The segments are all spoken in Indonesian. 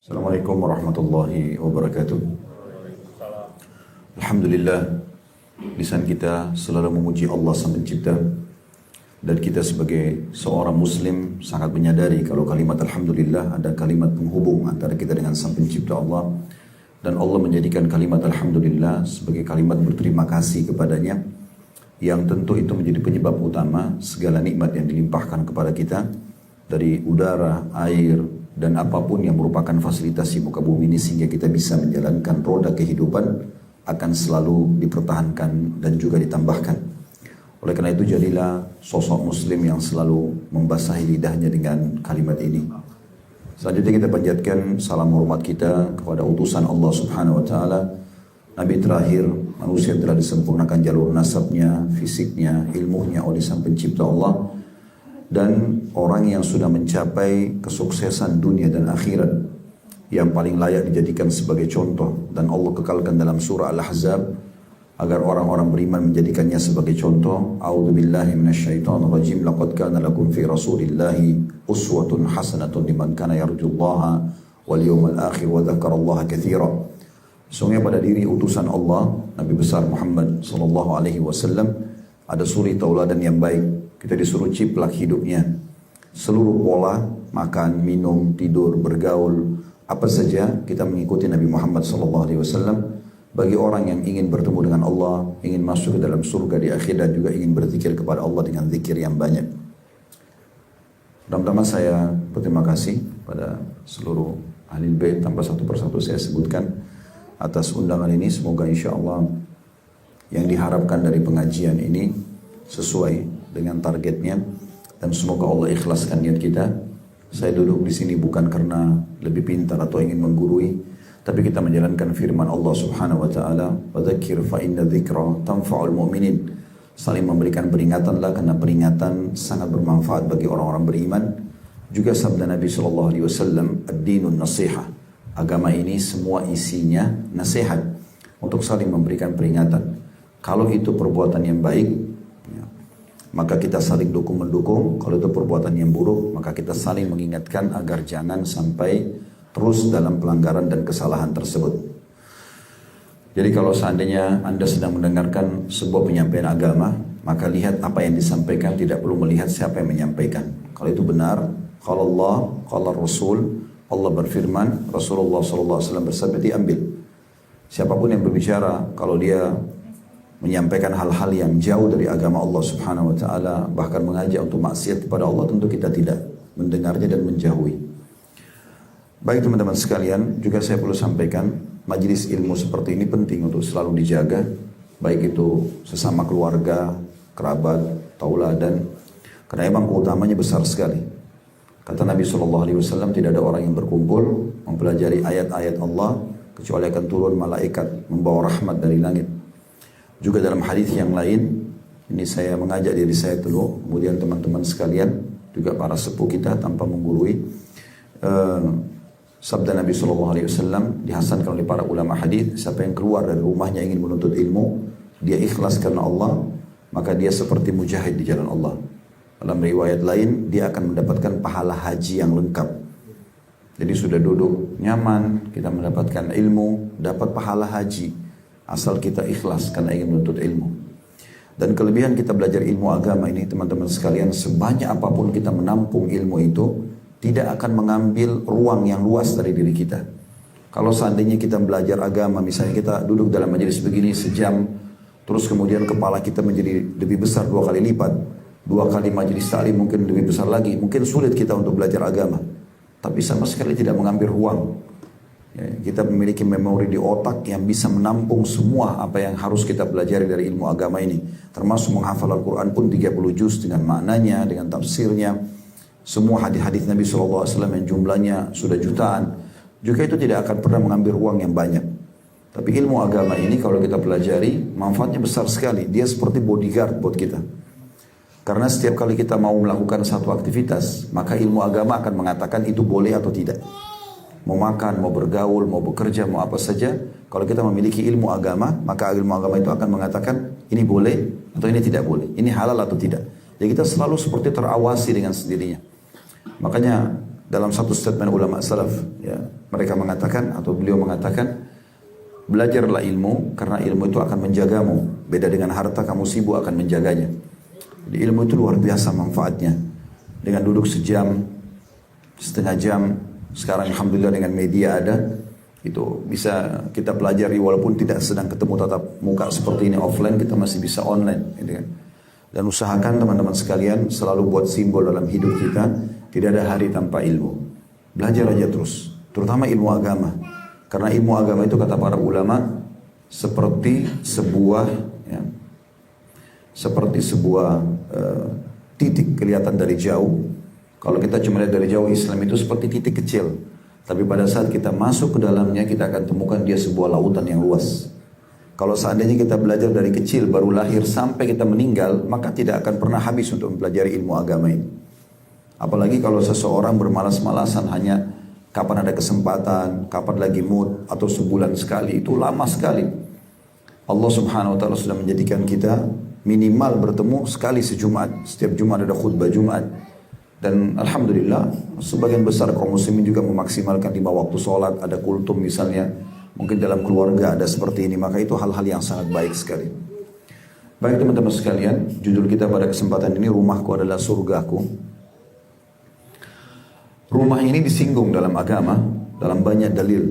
Assalamualaikum warahmatullahi wabarakatuh. Alhamdulillah, lisan kita selalu memuji Allah Sang Pencipta, dan kita sebagai seorang muslim sangat menyadari kalau kalimat Alhamdulillah ada kalimat penghubung antara kita dengan Sang Pencipta Allah, dan Allah menjadikan kalimat Alhamdulillah sebagai kalimat berterima kasih kepadanya, yang tentu itu menjadi penyebab utama segala nikmat yang dilimpahkan kepada kita dari udara, air, dan apapun yang merupakan fasilitas di muka bumi ini sehingga kita bisa menjalankan roda kehidupan akan selalu dipertahankan dan juga ditambahkan. Oleh karena itu jadilah sosok muslim yang selalu membasahi lidahnya dengan kalimat ini. Selanjutnya kita panjatkan salam hormat kita kepada utusan Allah Subhanahu wa taala, Nabi terakhir manusia telah disempurnakan jalur nasabnya, fisiknya, ilmunya oleh Sang Pencipta Allah, dan orang yang sudah mencapai kesuksesan dunia dan akhirat yang paling layak dijadikan sebagai contoh, dan Allah kekalkan dalam surah Al-Ahzab agar orang-orang beriman menjadikannya sebagai contoh. A'udzubillahi minasyaitonirrajim. Laqad kana lakum fi rasulillahi uswatun hasanatun liman kana yarjullaha wal yawmal akhir wa dzakarallaha katsira. Sungguh pada diri utusan Allah Nabi besar Muhammad sallallahu alaihi wasallam ada suri tauladan yang baik. Kita disuruh ciplak hidupnya. Seluruh pola, makan, minum, tidur, bergaul, apa saja kita mengikuti Nabi Muhammad SAW. Bagi orang yang ingin bertemu dengan Allah, ingin masuk ke dalam surga di akhir, dan juga ingin berzikir kepada Allah dengan zikir yang banyak. Pertama-tama saya berterima kasih pada seluruh ahli bait, tanpa satu persatu saya sebutkan, atas undangan ini. Semoga insya Allah yang diharapkan dari pengajian ini sesuai dengan targetnya, dan semoga Allah ikhlaskan niat kita. Saya duduk di sini bukan karena lebih pintar atau ingin menggurui, tapi kita menjalankan firman Allah Subhanahu wa taala, "Wa dzakir fa inna dzikra tanfa'ul mu'minin." Saling memberikan peringatanlah, karena peringatan sangat bermanfaat bagi orang-orang beriman. Juga sabda Nabi sallallahu alaihi wasallam, "Ad-dinun nasihah." Agama ini semua isinya nasihat, untuk saling memberikan peringatan. Kalau itu perbuatan yang baik, maka kita saling dukung-mendukung. Kalau itu perbuatan yang buruk, maka kita saling mengingatkan agar jangan sampai terus dalam pelanggaran dan kesalahan tersebut. Jadi kalau seandainya Anda sedang mendengarkan sebuah penyampaian agama, maka lihat apa yang disampaikan, tidak perlu melihat siapa yang menyampaikan. Kalau itu benar, kalau Allah, kalau Rasul, Allah berfirman, Rasulullah SAW bersabda, diambil. Siapapun yang berbicara, kalau dia menyampaikan hal-hal yang jauh dari agama Allah Subhanahu wa taala, bahkan mengajak untuk maksiat kepada Allah, tentu kita tidak mendengarnya dan menjauhi. Baik teman-teman sekalian, juga saya perlu sampaikan, majelis ilmu seperti ini penting untuk selalu dijaga, baik itu sesama keluarga, kerabat, tauladan, karena memang keutamanya besar sekali. Kata Nabi SAW, tidak ada orang yang berkumpul mempelajari ayat-ayat Allah kecuali akan turun malaikat membawa rahmat dari langit. Juga dalam hadis yang lain, ini saya mengajak diri saya dulu, kemudian teman-teman sekalian, juga para sepuh kita tanpa menggurui. Sabda Nabi SAW dihasankan oleh para ulama hadis, siapa yang keluar dari rumahnya ingin menuntut ilmu, dia ikhlas karena Allah, maka dia seperti mujahid di jalan Allah. Dalam riwayat lain, dia akan mendapatkan pahala haji yang lengkap. Jadi sudah duduk nyaman, kita mendapatkan ilmu, dapat pahala haji. Asal kita ikhlas karena ingin menuntut ilmu. Dan kelebihan kita belajar ilmu agama ini, teman-teman sekalian, sebanyak apapun kita menampung ilmu itu, tidak akan mengambil ruang yang luas dari diri kita. Kalau seandainya kita belajar agama, misalnya kita duduk dalam majelis begini sejam, terus kemudian kepala kita menjadi lebih besar 2 kali lipat, 2 kali majelis ta'lim mungkin lebih besar lagi, mungkin sulit kita untuk belajar agama. Tapi sama sekali tidak mengambil ruang. Ya, kita memiliki memori di otak yang bisa menampung semua apa yang harus kita pelajari dari ilmu agama ini. Termasuk menghafal Al-Quran pun 30 juz dengan maknanya, dengan tafsirnya. Semua hadis-hadis Nabi SAW yang jumlahnya sudah jutaan. Juga itu tidak akan pernah mengambil ruang yang banyak. Tapi ilmu agama ini kalau kita pelajari, manfaatnya besar sekali. Dia seperti bodyguard buat kita. Karena setiap kali kita mau melakukan satu aktivitas, maka ilmu agama akan mengatakan itu boleh atau tidak. Mau makan, mau bergaul, mau bekerja, mau apa saja. Kalau kita memiliki ilmu agama, maka ilmu agama itu akan mengatakan ini boleh atau ini tidak boleh. Ini halal atau tidak. Jadi kita selalu seperti terawasi dengan sendirinya. Makanya dalam satu statement ulama salaf, ya, mereka mengatakan atau beliau mengatakan, belajarlah ilmu karena ilmu itu akan menjagamu. Beda dengan harta, kamu sibuk akan menjaganya. Jadi ilmu itu luar biasa manfaatnya. Dengan duduk sejam, setengah jam, sekarang alhamdulillah dengan media ada, itu bisa kita pelajari walaupun tidak sedang ketemu tatap muka seperti ini offline, kita masih bisa online, gitu kan. Dan usahakan teman-teman sekalian selalu buat simbol dalam hidup kita, tidak ada hari tanpa ilmu. Belajar aja terus, terutama ilmu agama. Karena ilmu agama itu kata para ulama seperti sebuah titik kelihatan dari jauh. Kalau kita cuma lihat dari jauh, Islam itu seperti titik kecil. Tapi pada saat kita masuk ke dalamnya, kita akan temukan dia sebuah lautan yang luas. Kalau seandainya kita belajar dari kecil, baru lahir sampai kita meninggal, maka tidak akan pernah habis untuk mempelajari ilmu agama ini. Apalagi kalau seseorang bermalas-malasan hanya kapan ada kesempatan, kapan lagi mood, atau sebulan sekali, itu lama sekali. Allah subhanahu wa ta'ala sudah menjadikan kita minimal bertemu sekali sejumat. Setiap Jumat ada khutbah Jumat. Dan alhamdulillah sebagian besar kaum muslimin juga memaksimalkan 5 waktu sholat, ada kultum misalnya, mungkin dalam keluarga ada seperti ini, maka itu hal-hal yang sangat baik sekali. Baik teman-teman sekalian, judul kita pada kesempatan ini, Rumahku Adalah Surgaku. Rumah ini disinggung dalam agama, dalam banyak dalil.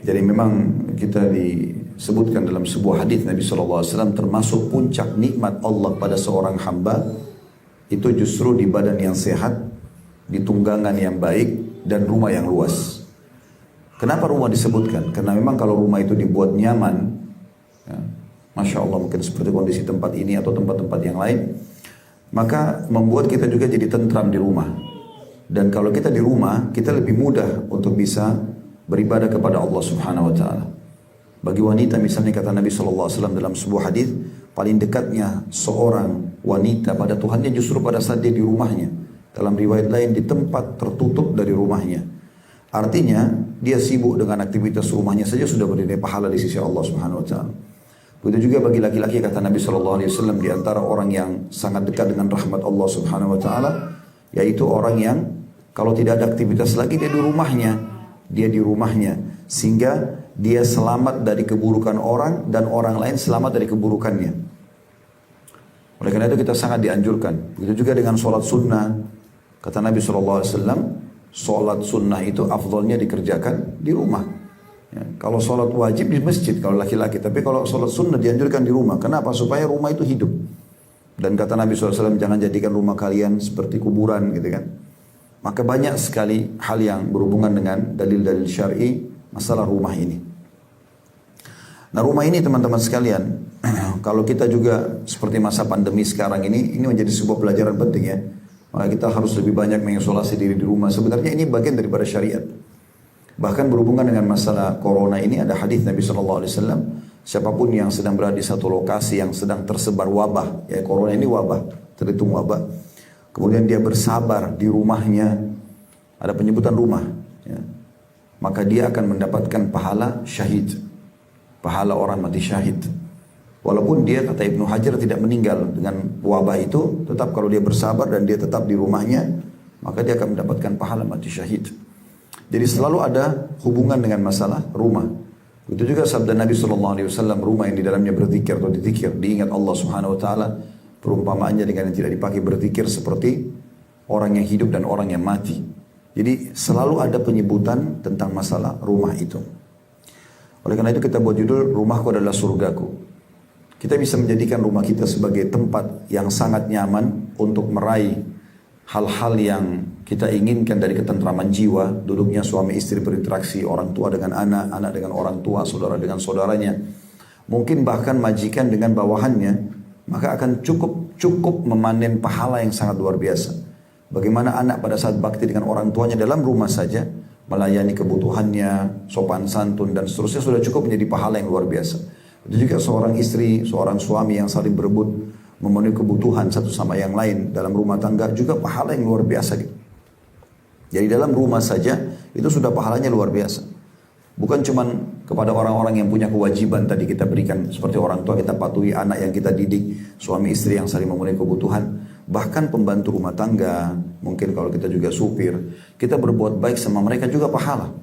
Jadi memang kita disebutkan dalam sebuah hadis Nabi SAW, termasuk puncak nikmat Allah pada seorang hamba, itu justru di badan yang sehat, di tunggangan yang baik, dan rumah yang luas. Kenapa rumah disebutkan? Karena memang kalau rumah itu dibuat nyaman, ya, Masya Allah mungkin seperti kondisi tempat ini atau tempat-tempat yang lain, maka membuat kita juga jadi tentram di rumah. Dan kalau kita di rumah, kita lebih mudah untuk bisa beribadah kepada Allah Subhanahu Wa Taala. Bagi wanita misalnya kata Nabi SAW dalam sebuah hadis, paling dekatnya seorang wanita pada Tuhannya justru pada saat dia di rumahnya. Dalam riwayat lain di tempat tertutup dari rumahnya. Artinya dia sibuk dengan aktivitas rumahnya saja sudah bernilai pahala di sisi Allah Subhanahu Wa Taala. Begitu juga bagi laki-laki kata Nabi SAW, di antara orang yang sangat dekat dengan rahmat Allah Subhanahu Wa Taala, yaitu orang yang kalau tidak ada aktivitas lagi dia di rumahnya, sehingga dia selamat dari keburukan orang dan orang lain selamat dari keburukannya. Oleh karena itu kita sangat dianjurkan. Begitu juga dengan sholat sunnah. Kata Nabi SAW, sholat sunnah itu afdolnya dikerjakan di rumah. Ya, kalau sholat wajib di masjid kalau laki-laki, tapi kalau sholat sunnah dianjurkan di rumah. Kenapa? Supaya rumah itu hidup. Dan kata Nabi SAW, jangan jadikan rumah kalian seperti kuburan, gitu kan. Maka banyak sekali hal yang berhubungan dengan dalil-dalil syar'i masalah rumah ini. Nah rumah ini teman-teman sekalian, kalau kita juga seperti masa pandemi sekarang ini menjadi sebuah pelajaran penting ya. Maka kita harus lebih banyak mengisolasi diri di rumah. Sebenarnya ini bagian daripada syariat. Bahkan berhubungan dengan masalah corona ini ada hadis Nabi SAW, siapapun yang sedang berada di satu lokasi yang sedang tersebar wabah, ya corona ini wabah, terhitung wabah. Kemudian dia bersabar di rumahnya, ada penyebutan rumah, ya, maka dia akan mendapatkan pahala syahid, pahala orang mati syahid. Walaupun dia kata Ibnu Hajar tidak meninggal dengan wabah itu, tetap kalau dia bersabar dan dia tetap di rumahnya, maka dia akan mendapatkan pahala mati syahid. Jadi selalu ada hubungan dengan masalah rumah. Itu juga sabda Nabi SAW, rumah yang di dalamnya berzikir atau dizikir, diingat Allah Subhanahu Wa Taala. Perumpamaannya dengan yang tidak dipakai berzikir seperti orang yang hidup dan orang yang mati. Jadi selalu ada penyebutan tentang masalah rumah itu. Oleh karena itu kita buat judul Rumahku Adalah Surgaku. Kita bisa menjadikan rumah kita sebagai tempat yang sangat nyaman untuk meraih hal-hal yang kita inginkan dari ketentraman jiwa. Duduknya suami istri berinteraksi, orang tua dengan anak, anak dengan orang tua, saudara dengan saudaranya. Mungkin bahkan majikan dengan bawahannya. Maka akan cukup memanen pahala yang sangat luar biasa. Bagaimana anak pada saat bakti dengan orang tuanya dalam rumah saja, melayani kebutuhannya, sopan santun dan seterusnya sudah cukup menjadi pahala yang luar biasa. Itu juga seorang istri, seorang suami yang saling berebut memenuhi kebutuhan satu sama yang lain dalam rumah tangga juga pahala yang luar biasa gitu. Jadi dalam rumah saja itu sudah pahalanya luar biasa. Bukan cuma kepada orang-orang yang punya kewajiban tadi kita berikan seperti orang tua kita patuhi, anak yang kita didik, suami istri yang saling memenuhi kebutuhan. Bahkan pembantu rumah tangga, mungkin kalau kita juga supir, kita berbuat baik sama mereka juga pahala.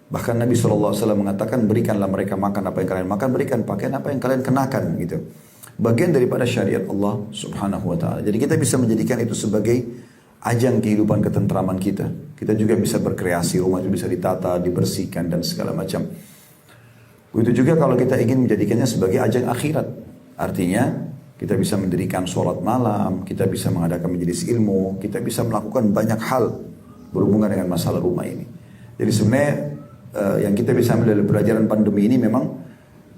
Bahkan Nabi SAW mengatakan, berikanlah mereka makan apa yang kalian makan, berikan pakaian apa yang kalian kenakan gitu. Bagian daripada syariat Allah Subhanahu wa ta'ala. Jadi kita bisa menjadikan itu sebagai ajang kehidupan ketentraman kita. Kita juga bisa berkreasi, rumah itu bisa ditata, dibersihkan dan segala macam. Begitu juga kalau kita ingin menjadikannya sebagai ajang akhirat. Artinya kita bisa mendirikan sholat malam, kita bisa mengadakan majelis ilmu, kita bisa melakukan banyak hal berhubungan dengan masalah rumah ini. Jadi sebenarnya yang kita bisa ambil dari pelajaran pandemi ini memang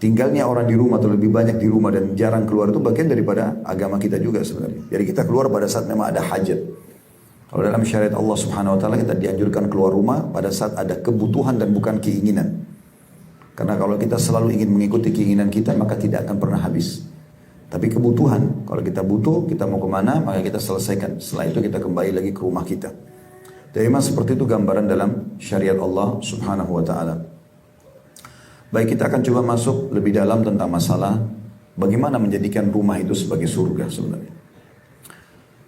tinggalnya orang di rumah atau lebih banyak di rumah dan jarang keluar itu bagian daripada agama kita juga sebenarnya. Jadi kita keluar pada saat memang ada hajat. Kalau dalam syariat Allah Subhanahu wa ta'ala kita dianjurkan keluar rumah pada saat ada kebutuhan dan bukan keinginan. Karena kalau kita selalu ingin mengikuti keinginan kita maka tidak akan pernah habis. Tapi kebutuhan, kalau kita butuh, kita mau kemana, maka kita selesaikan. Setelah itu kita kembali lagi ke rumah kita. Jadi memang seperti itu gambaran dalam syariat Allah Subhanahu wa ta'ala. Baik, kita akan coba masuk lebih dalam tentang masalah bagaimana menjadikan rumah itu sebagai surga sebenarnya.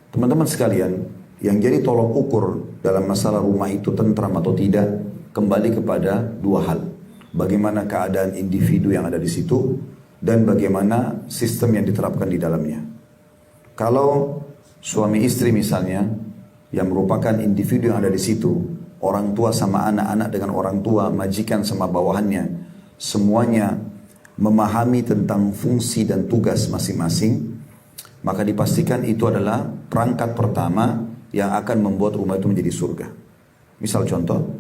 Teman-teman sekalian, yang jadi tolok ukur dalam masalah rumah itu tentram atau tidak, kembali kepada dua hal. Bagaimana keadaan individu yang ada di situ, dan bagaimana sistem yang diterapkan di dalamnya. Kalau suami istri misalnya, yang merupakan individu yang ada di situ, orang tua sama anak-anak dengan orang tua, majikan sama bawahannya, semuanya memahami tentang fungsi dan tugas masing-masing, maka dipastikan itu adalah perangkat pertama yang akan membuat rumah itu menjadi surga. Misal contoh,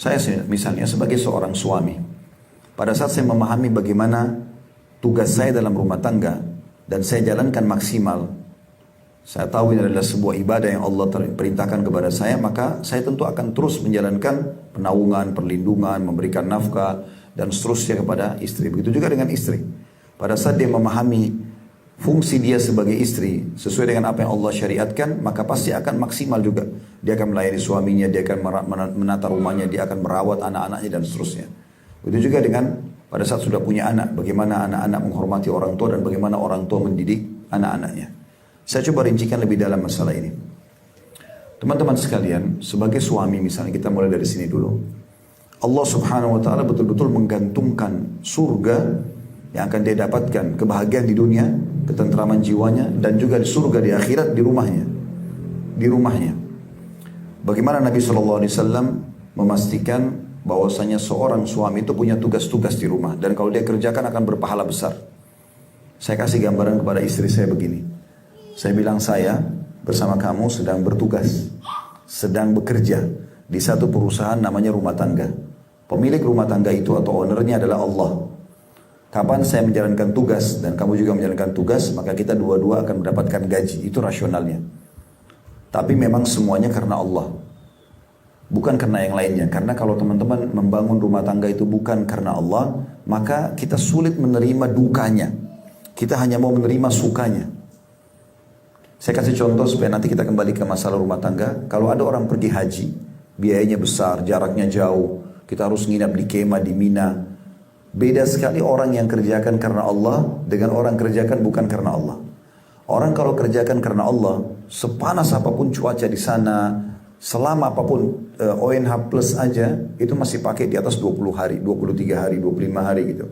saya misalnya sebagai seorang suami, pada saat saya memahami bagaimana tugas saya dalam rumah tangga dan saya jalankan maksimal, saya tahu ini adalah sebuah ibadah yang Allah perintahkan kepada saya, maka saya tentu akan terus menjalankan penaungan, perlindungan, memberikan nafkah dan seterusnya kepada istri. Begitu juga dengan istri. Pada saat dia memahami fungsi dia sebagai istri sesuai dengan apa yang Allah syariatkan, maka pasti akan maksimal juga. Dia akan melayani suaminya, dia akan menata rumahnya, dia akan merawat anak-anaknya dan seterusnya. Begitu juga dengan pada saat sudah punya anak, bagaimana anak-anak menghormati orang tua dan bagaimana orang tua mendidik anak-anaknya. Saya coba rincikan lebih dalam masalah ini. Teman-teman sekalian, sebagai suami misalnya kita mulai dari sini dulu. Allah Subhanahu wa ta'ala betul-betul menggantungkan surga yang akan dia dapatkan, kebahagiaan di dunia, ketentraman jiwanya, dan juga di surga di akhirat di rumahnya. Di rumahnya. Bagaimana Nabi SAW memastikan bahwasanya seorang suami itu punya tugas-tugas di rumah dan kalau dia kerjakan akan berpahala besar. Saya kasih gambaran kepada istri saya begini. Saya bilang saya bersama kamu sedang bertugas, sedang bekerja di satu perusahaan namanya rumah tangga. Pemilik rumah tangga itu atau ownernya adalah Allah. Kapan saya menjalankan tugas dan kamu juga menjalankan tugas, maka kita dua-dua akan mendapatkan gaji. Itu rasionalnya. Tapi memang semuanya karena Allah. Bukan karena yang lainnya. Karena kalau teman-teman membangun rumah tangga itu bukan karena Allah, maka kita sulit menerima dukanya. Kita hanya mau menerima sukanya. Saya kasih contoh supaya nanti kita kembali ke masalah rumah tangga. Kalau ada orang pergi haji, biayanya besar, jaraknya jauh, kita harus nginap di kemah di Mina. Beda sekali orang yang kerjakan karena Allah dengan orang kerjakan bukan karena Allah. Orang kalau kerjakan karena Allah, sepanas apapun cuaca di sana, selama apapun ONH plus aja itu masih pakai di atas 20 hari, 23 hari, 25 hari gitu.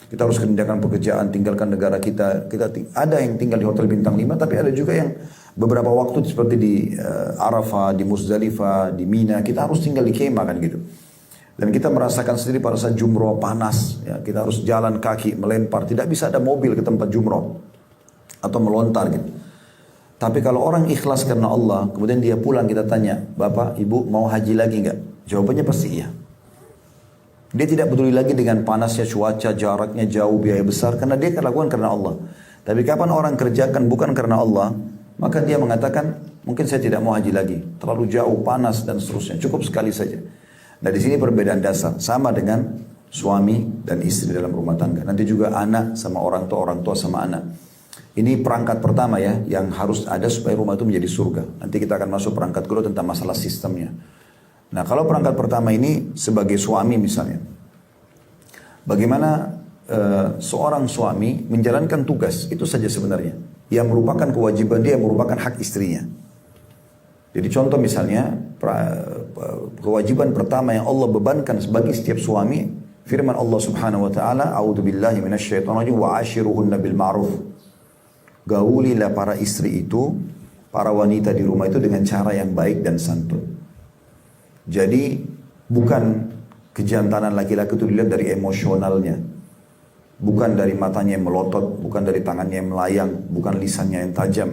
Kita harus kerjakan pekerjaan, tinggalkan negara kita. Ada yang tinggal di hotel bintang 5, tapi ada juga yang beberapa waktu seperti di Arafah, di Muzdalifah, di Mina, kita harus tinggal di kemah kan gitu. Dan kita merasakan sendiri pada saat jumroh panas, ya, kita harus jalan kaki, melempar, tidak bisa ada mobil ke tempat jumroh atau melontar gitu. Tapi kalau orang ikhlas karena Allah, kemudian dia pulang, kita tanya, Bapak, Ibu mau haji lagi enggak? Jawabannya pasti iya. Dia tidak peduli lagi dengan panasnya cuaca, jaraknya jauh, biaya besar, karena dia akan lakukan karena Allah. Tapi kapan orang kerjakan bukan karena Allah, maka dia mengatakan, mungkin saya tidak mau haji lagi, terlalu jauh, panas dan seterusnya, cukup sekali saja. Nah di sini perbedaan dasar, sama dengan suami dan istri dalam rumah tangga. Nanti juga anak sama orang tua sama anak. Ini perangkat pertama ya, yang harus ada supaya rumah itu menjadi surga. Nanti kita akan masuk perangkat kedua tentang masalah sistemnya. Nah kalau perangkat pertama ini sebagai suami misalnya. Bagaimana seorang suami menjalankan tugas, itu saja sebenarnya. yang merupakan kewajiban dia, yang merupakan hak istrinya. Jadi contoh misalnya, kewajiban pertama yang Allah bebankan bagi setiap suami, firman Allah Subhanahu wa taala, "A'udzubillahi minasyaitonirrajim wa 'ashiruhunna bil ma'ruf." Gaulilah para istri itu, para wanita di rumah itu dengan cara yang baik dan santun. Jadi bukan kejantanan laki-laki itu dilihat dari emosionalnya, bukan dari matanya yang melotot, bukan dari tangannya yang melayang, bukan lisannya yang tajam.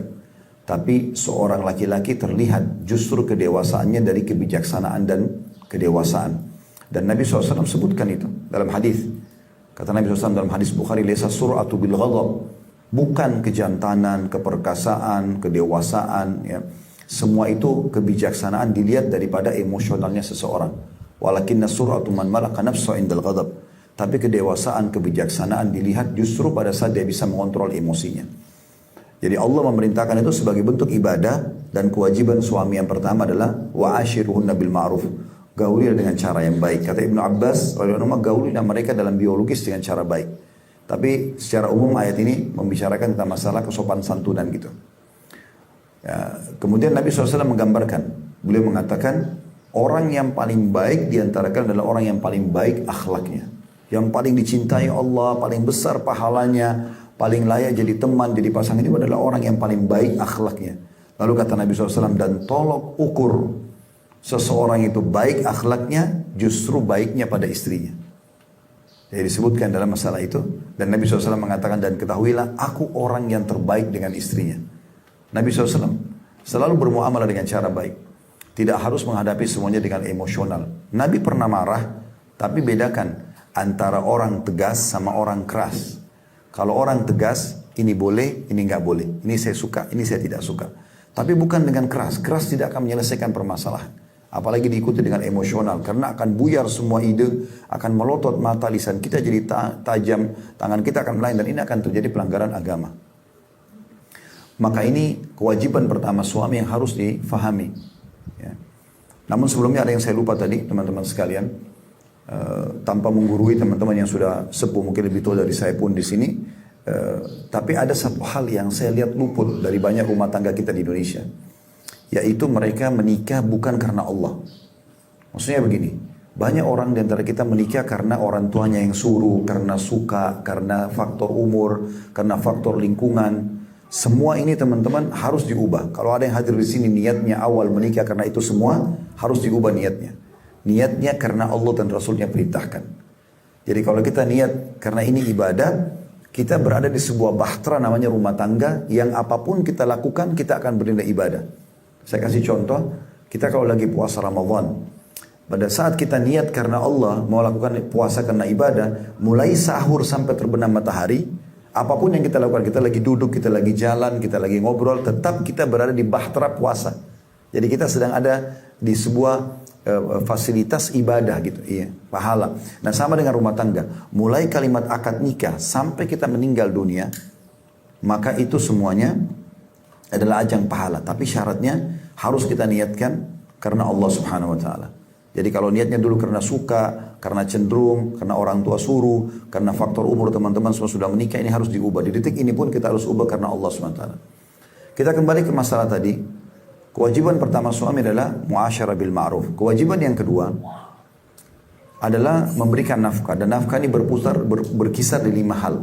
Tapi seorang laki-laki terlihat justru kedewasaannya dari kebijaksanaan dan kedewasaan. Dan Nabi SAW sebutkan itu dalam hadis. Kata Nabi SAW dalam hadis Bukhari, "Laisa sur'atu bil ghadab." Bukan kejantanan, keperkasaan, kedewasaan. Ya. Semua itu kebijaksanaan dilihat daripada emosionalnya seseorang. Walakinna sur'atu man malaka nafsa indal ghadab. Tapi kedewasaan, kebijaksanaan dilihat justru pada saat dia bisa mengontrol emosinya. Jadi Allah memerintahkan itu sebagai bentuk ibadah, dan kewajiban suami yang pertama adalah wa ashiruhunna bil ma'ruf. Gaulilah dengan cara yang baik. Kata Ibnu Abbas, gaulilah mereka dalam biologis dengan cara baik. Tapi secara umum ayat ini membicarakan tentang masalah kesopan santunan gitu. Ya, kemudian Nabi SAW menggambarkan, beliau mengatakan orang yang paling baik diantara kalian adalah orang yang paling baik akhlaknya, yang paling dicintai Allah, paling besar pahalanya, paling layak jadi teman, jadi pasangan itu adalah orang yang paling baik akhlaknya. Lalu kata Nabi SAW, dan tolok ukur seseorang itu baik akhlaknya justru baiknya pada istrinya. Jadi disebutkan dalam masalah itu, dan Nabi SAW mengatakan, dan ketahuilah aku orang yang terbaik dengan istrinya. Nabi SAW selalu bermuamalah dengan cara baik. Tidak harus menghadapi semuanya dengan emosional. Nabi pernah marah, tapi bedakan antara orang tegas sama orang keras. Kalau orang tegas, ini boleh, ini nggak boleh. Ini saya suka, ini saya tidak suka. Tapi bukan dengan keras. Keras tidak akan menyelesaikan permasalahan. Apalagi diikuti dengan emosional. Karena akan buyar semua ide, akan melotot mata, lisan kita jadi tajam, tangan kita akan melayang, dan ini akan terjadi pelanggaran agama. Maka ini kewajiban pertama suami yang harus difahami. Ya. Namun sebelumnya ada yang saya lupa tadi, teman-teman sekalian. Tanpa menggurui teman-teman yang sudah sepuh, mungkin lebih tua dari saya pun di sini, tapi ada satu hal yang saya lihat luput dari banyak rumah tangga kita di Indonesia, yaitu mereka menikah bukan karena Allah. Maksudnya begini, banyak orang di antara kita menikah karena orang tuanya yang suruh, karena suka, karena faktor umur, karena faktor lingkungan. Semua ini teman-teman harus diubah. Kalau ada yang hadir di sini niatnya awal menikah karena itu semua, harus diubah niatnya. Niatnya karena Allah dan Rasulnya perintahkan. Jadi kalau kita niat karena ini ibadah, kita berada di sebuah bahtera namanya rumah tangga, yang apapun kita lakukan kita akan bernilai ibadah. Saya kasih contoh, kita kalau lagi puasa Ramadan, pada saat kita niat karena Allah mau lakukan puasa karena ibadah, mulai sahur sampai terbenam matahari, apapun yang kita lakukan, kita lagi duduk, kita lagi jalan, kita lagi ngobrol, tetap kita berada di bahtera puasa. Jadi kita sedang ada di sebuah fasilitas ibadah gitu, iya, pahala. Nah sama dengan rumah tangga, mulai kalimat akad nikah sampai kita meninggal dunia, maka itu semuanya adalah ajang pahala. Tapi syaratnya harus kita niatkan karena Allah Subhanahu Wa Taala. Jadi kalau niatnya dulu karena suka, karena cenderung, karena orang tua suruh, karena faktor umur teman-teman semua sudah menikah, ini harus diubah. Di detik ini pun kita harus ubah karena Allah Subhanahu Wa Taala. Kita kembali ke masalah tadi. Kewajiban pertama suami adalah muasyarah bil ma'ruf. Kewajiban yang kedua adalah memberikan nafkah. Dan nafkah ini berkisar di 5 hal.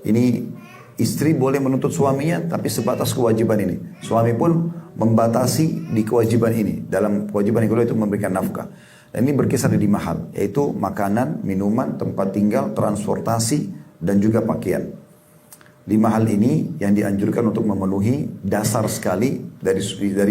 Ini istri boleh menuntut suaminya, tapi sebatas kewajiban ini. Suami pun membatasi di kewajiban ini. Dalam kewajiban yang kedua itu memberikan nafkah. Dan ini berkisar di 5 hal. Yaitu makanan, minuman, tempat tinggal, transportasi, dan juga pakaian. 5 hal ini yang dianjurkan untuk memenuhi dasar sekali dari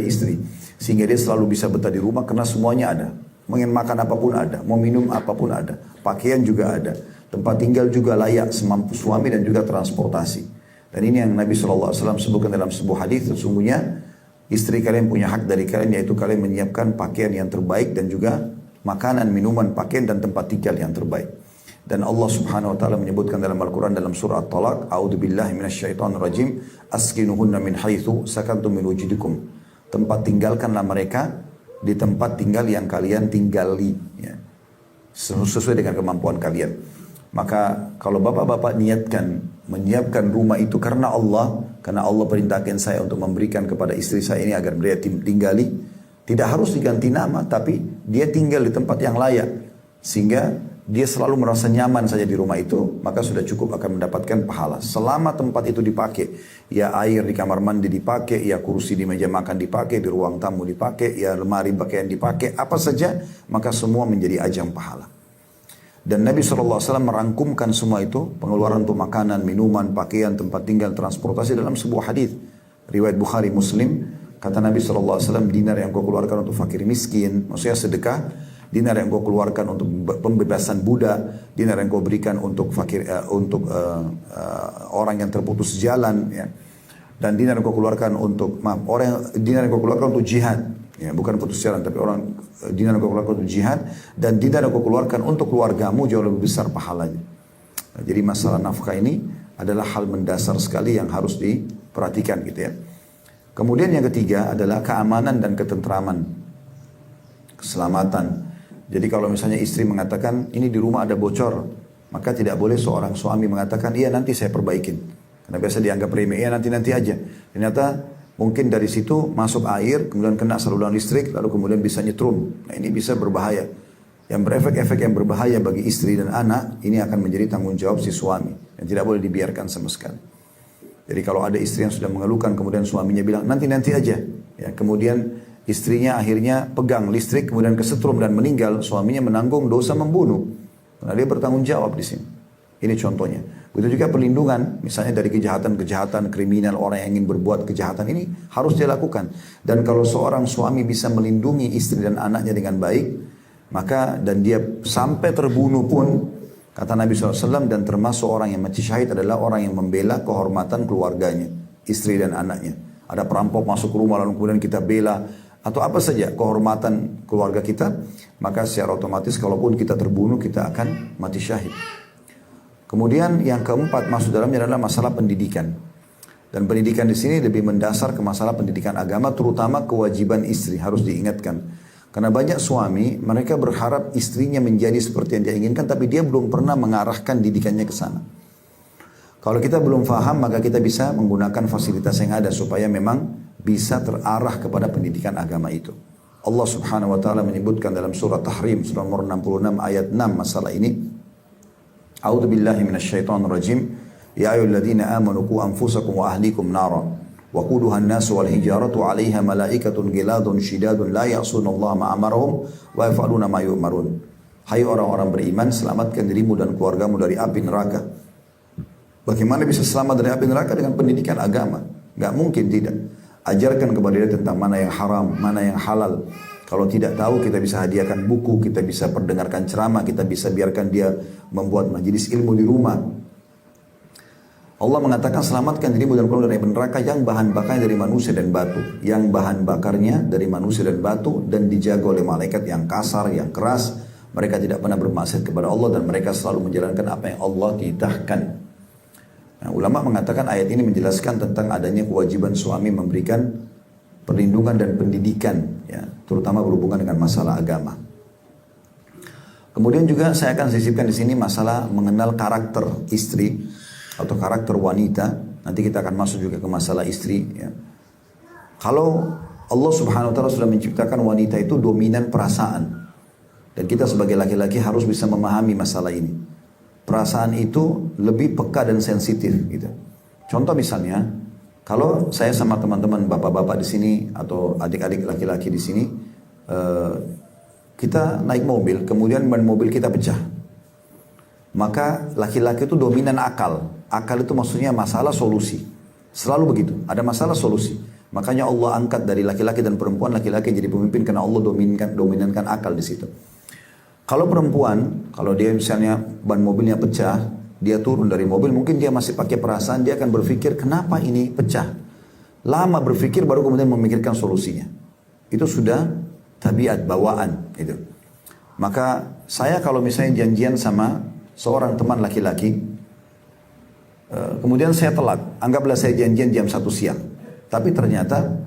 istri. Sehingga dia selalu bisa betah di rumah karena semuanya ada. Mau makan apapun ada, mau minum apapun ada. Pakaian juga ada. Tempat tinggal juga layak semampu suami dan juga transportasi. Dan ini yang Nabi SAW sebutkan dalam sebuah hadis, sesungguhnya istri kalian punya hak dari kalian, yaitu kalian menyiapkan pakaian yang terbaik dan juga makanan, minuman, pakaian dan tempat tinggal yang terbaik. Dan Allah Subhanahu Wa Taala menyebutkan dalam Al-Quran dalam surah At-Talaq, A'udzubillahi minasyaitonirrajim, askinuhunna min haitsu sakantum min wujudikum. Tempat tinggalkanlah mereka di tempat tinggal yang kalian tinggali, ya, sesuai dengan kemampuan kalian. Maka kalau bapak-bapak niatkan menyiapkan rumah itu karena Allah perintahkan saya untuk memberikan kepada istri saya ini agar dia tinggali. Tidak harus diganti nama, tapi dia tinggal di tempat yang layak. Sehingga dia selalu merasa nyaman saja di rumah itu, maka sudah cukup akan mendapatkan pahala. Selama tempat itu dipakai, ya air di kamar mandi dipakai, ya kursi di meja makan dipakai, di ruang tamu dipakai, ya lemari pakaian dipakai, apa saja, maka semua menjadi ajang pahala. Dan Nabi SAW merangkumkan semua itu, pengeluaran untuk makanan, minuman, pakaian, tempat tinggal, transportasi dalam sebuah hadis. Riwayat Bukhari Muslim, kata Nabi SAW, dinar yang kau keluarkan untuk fakir miskin, maksudnya sedekah, dinar yang kau keluarkan untuk pembebasan budak, dinar yang kau berikan untuk fakir, orang yang terputus jalan, ya. Dan dinar yang kau keluarkan untuk, dinar yang kau keluarkan untuk jihad, ya, bukan putus jalan, tapi dinar yang kau keluarkan untuk jihad, dan dinar yang kau keluarkan untuk keluargamu jauh lebih besar pahalanya. Nah, jadi masalah nafkah ini adalah hal mendasar sekali yang harus diperhatikan gitu ya. Kemudian yang ketiga adalah keamanan dan ketentraman, keselamatan. Jadi kalau misalnya istri mengatakan ini di rumah ada bocor, maka tidak boleh seorang suami mengatakan iya nanti saya perbaikin. Karena biasa dianggap remeh, iya nanti aja. Ternyata mungkin dari situ masuk air, kemudian kena saluran listrik, lalu kemudian bisa nyetrum. Nah ini bisa berbahaya. Yang berefek-efek yang berbahaya bagi istri dan anak, ini akan menjadi tanggung jawab si suami. Yang tidak boleh dibiarkan sama sekali. Jadi kalau ada istri yang sudah mengeluhkan, kemudian suaminya bilang nanti aja. Ya, kemudian istrinya akhirnya pegang listrik, kemudian kesetrum dan meninggal, suaminya menanggung dosa membunuh. Karena dia bertanggung jawab di sini. Ini contohnya. Begitu juga perlindungan, misalnya dari kejahatan-kejahatan kriminal, orang yang ingin berbuat kejahatan ini harus dia lakukan. Dan kalau seorang suami bisa melindungi istri dan anaknya dengan baik, maka dan dia sampai terbunuh pun, kata Nabi SAW, dan termasuk orang yang mati syahid adalah orang yang membela kehormatan keluarganya, istri dan anaknya. Ada perampok masuk ke rumah lalu kemudian kita bela, atau apa saja kehormatan keluarga kita, maka secara otomatis kalaupun kita terbunuh kita akan mati syahid. Kemudian yang keempat masuk dalamnya adalah masalah pendidikan. Dan pendidikan di sini lebih mendasar ke masalah pendidikan agama, terutama kewajiban istri harus diingatkan. Karena banyak suami, mereka berharap istrinya menjadi seperti yang dia inginkan, tapi dia belum pernah mengarahkan didikannya ke sana. Kalau kita belum faham, maka kita bisa menggunakan fasilitas yang ada, supaya memang bisa terarah kepada pendidikan agama itu. Allah subhanahu wa ta'ala menyebutkan dalam surah Tahrim, surah nomor 66 ayat 6 masalah ini. A'udzu billahi minasyaitonir rajim. Ya ayyuhalladzina amanu qu anfusakum wa ahlikum nara. وقودها الناس والحجارة عليها ملائكة غلاظ شداد لا يعصون الله ما أمرهم ويفعلون ما يؤمرون. Hai orang-orang beriman, selamatkan dirimu dan keluargamu dari api neraka. Bagaimana bisa selamat dari api neraka? Dengan pendidikan agama. Gak mungkin tidak. Ajarkan kepada dia tentang mana yang haram, mana yang halal. Kalau tidak tahu, kita bisa hadiahkan buku, kita bisa perdengarkan ceramah, kita bisa biarkan dia membuat majelis ilmu di rumah. Allah mengatakan selamatkan dirimu dan keluarga dari neraka yang bahan bakarnya dari manusia dan batu. Yang bahan bakarnya dari manusia dan batu dan dijaga oleh malaikat yang kasar, yang keras. Mereka tidak pernah bermaksiat kepada Allah dan mereka selalu menjalankan apa yang Allah titahkan. Nah, ulama mengatakan ayat ini menjelaskan tentang adanya kewajiban suami memberikan perlindungan dan pendidikan, ya, terutama berhubungan dengan masalah agama. Kemudian juga saya akan sisipkan di sini masalah mengenal karakter istri atau karakter wanita. Nanti kita akan masuk juga ke masalah istri, ya. Kalau Allah subhanahu wa ta'ala sudah menciptakan wanita itu dominan perasaan, dan kita sebagai laki-laki harus bisa memahami masalah ini. Perasaan itu lebih peka dan sensitif gitu. Contoh misalnya, kalau saya sama teman-teman bapak-bapak di sini atau adik-adik laki-laki di sini, kita naik mobil, kemudian ban mobil kita pecah. Maka laki-laki itu dominan akal. Akal itu maksudnya masalah solusi. Selalu begitu, ada masalah solusi. Makanya Allah angkat dari laki-laki dan perempuan, laki-laki jadi pemimpin karena Allah dominankan akal di situ. Kalau perempuan, kalau dia misalnya ban mobilnya pecah, dia turun dari mobil, mungkin dia masih pakai perasaan, dia akan berpikir kenapa ini pecah. Lama berpikir baru kemudian memikirkan solusinya. Itu sudah tabiat, bawaan itu. Maka saya kalau misalnya janjian sama seorang teman laki-laki, kemudian saya telat, anggaplah saya janjian jam 1 siang, tapi ternyata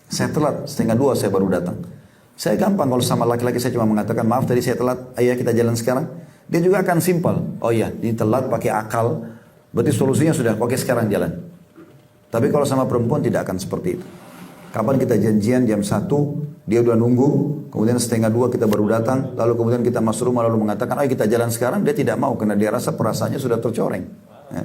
saya telat, 1:30 saya baru datang. Saya gampang kalau sama laki-laki, saya cuma mengatakan maaf tadi saya telat, ayo kita jalan sekarang. Dia juga akan simpel, oh iya ini telat pakai akal, Berarti solusinya sudah, oke sekarang jalan. Tapi kalau sama perempuan tidak akan seperti itu. Kapan kita janjian jam 1, dia udah nunggu, kemudian 1:30 kita baru datang, lalu kemudian kita masuk rumah lalu mengatakan, ayo kita jalan sekarang, dia tidak mau karena dia rasa perasaannya sudah tercoreng. Ya.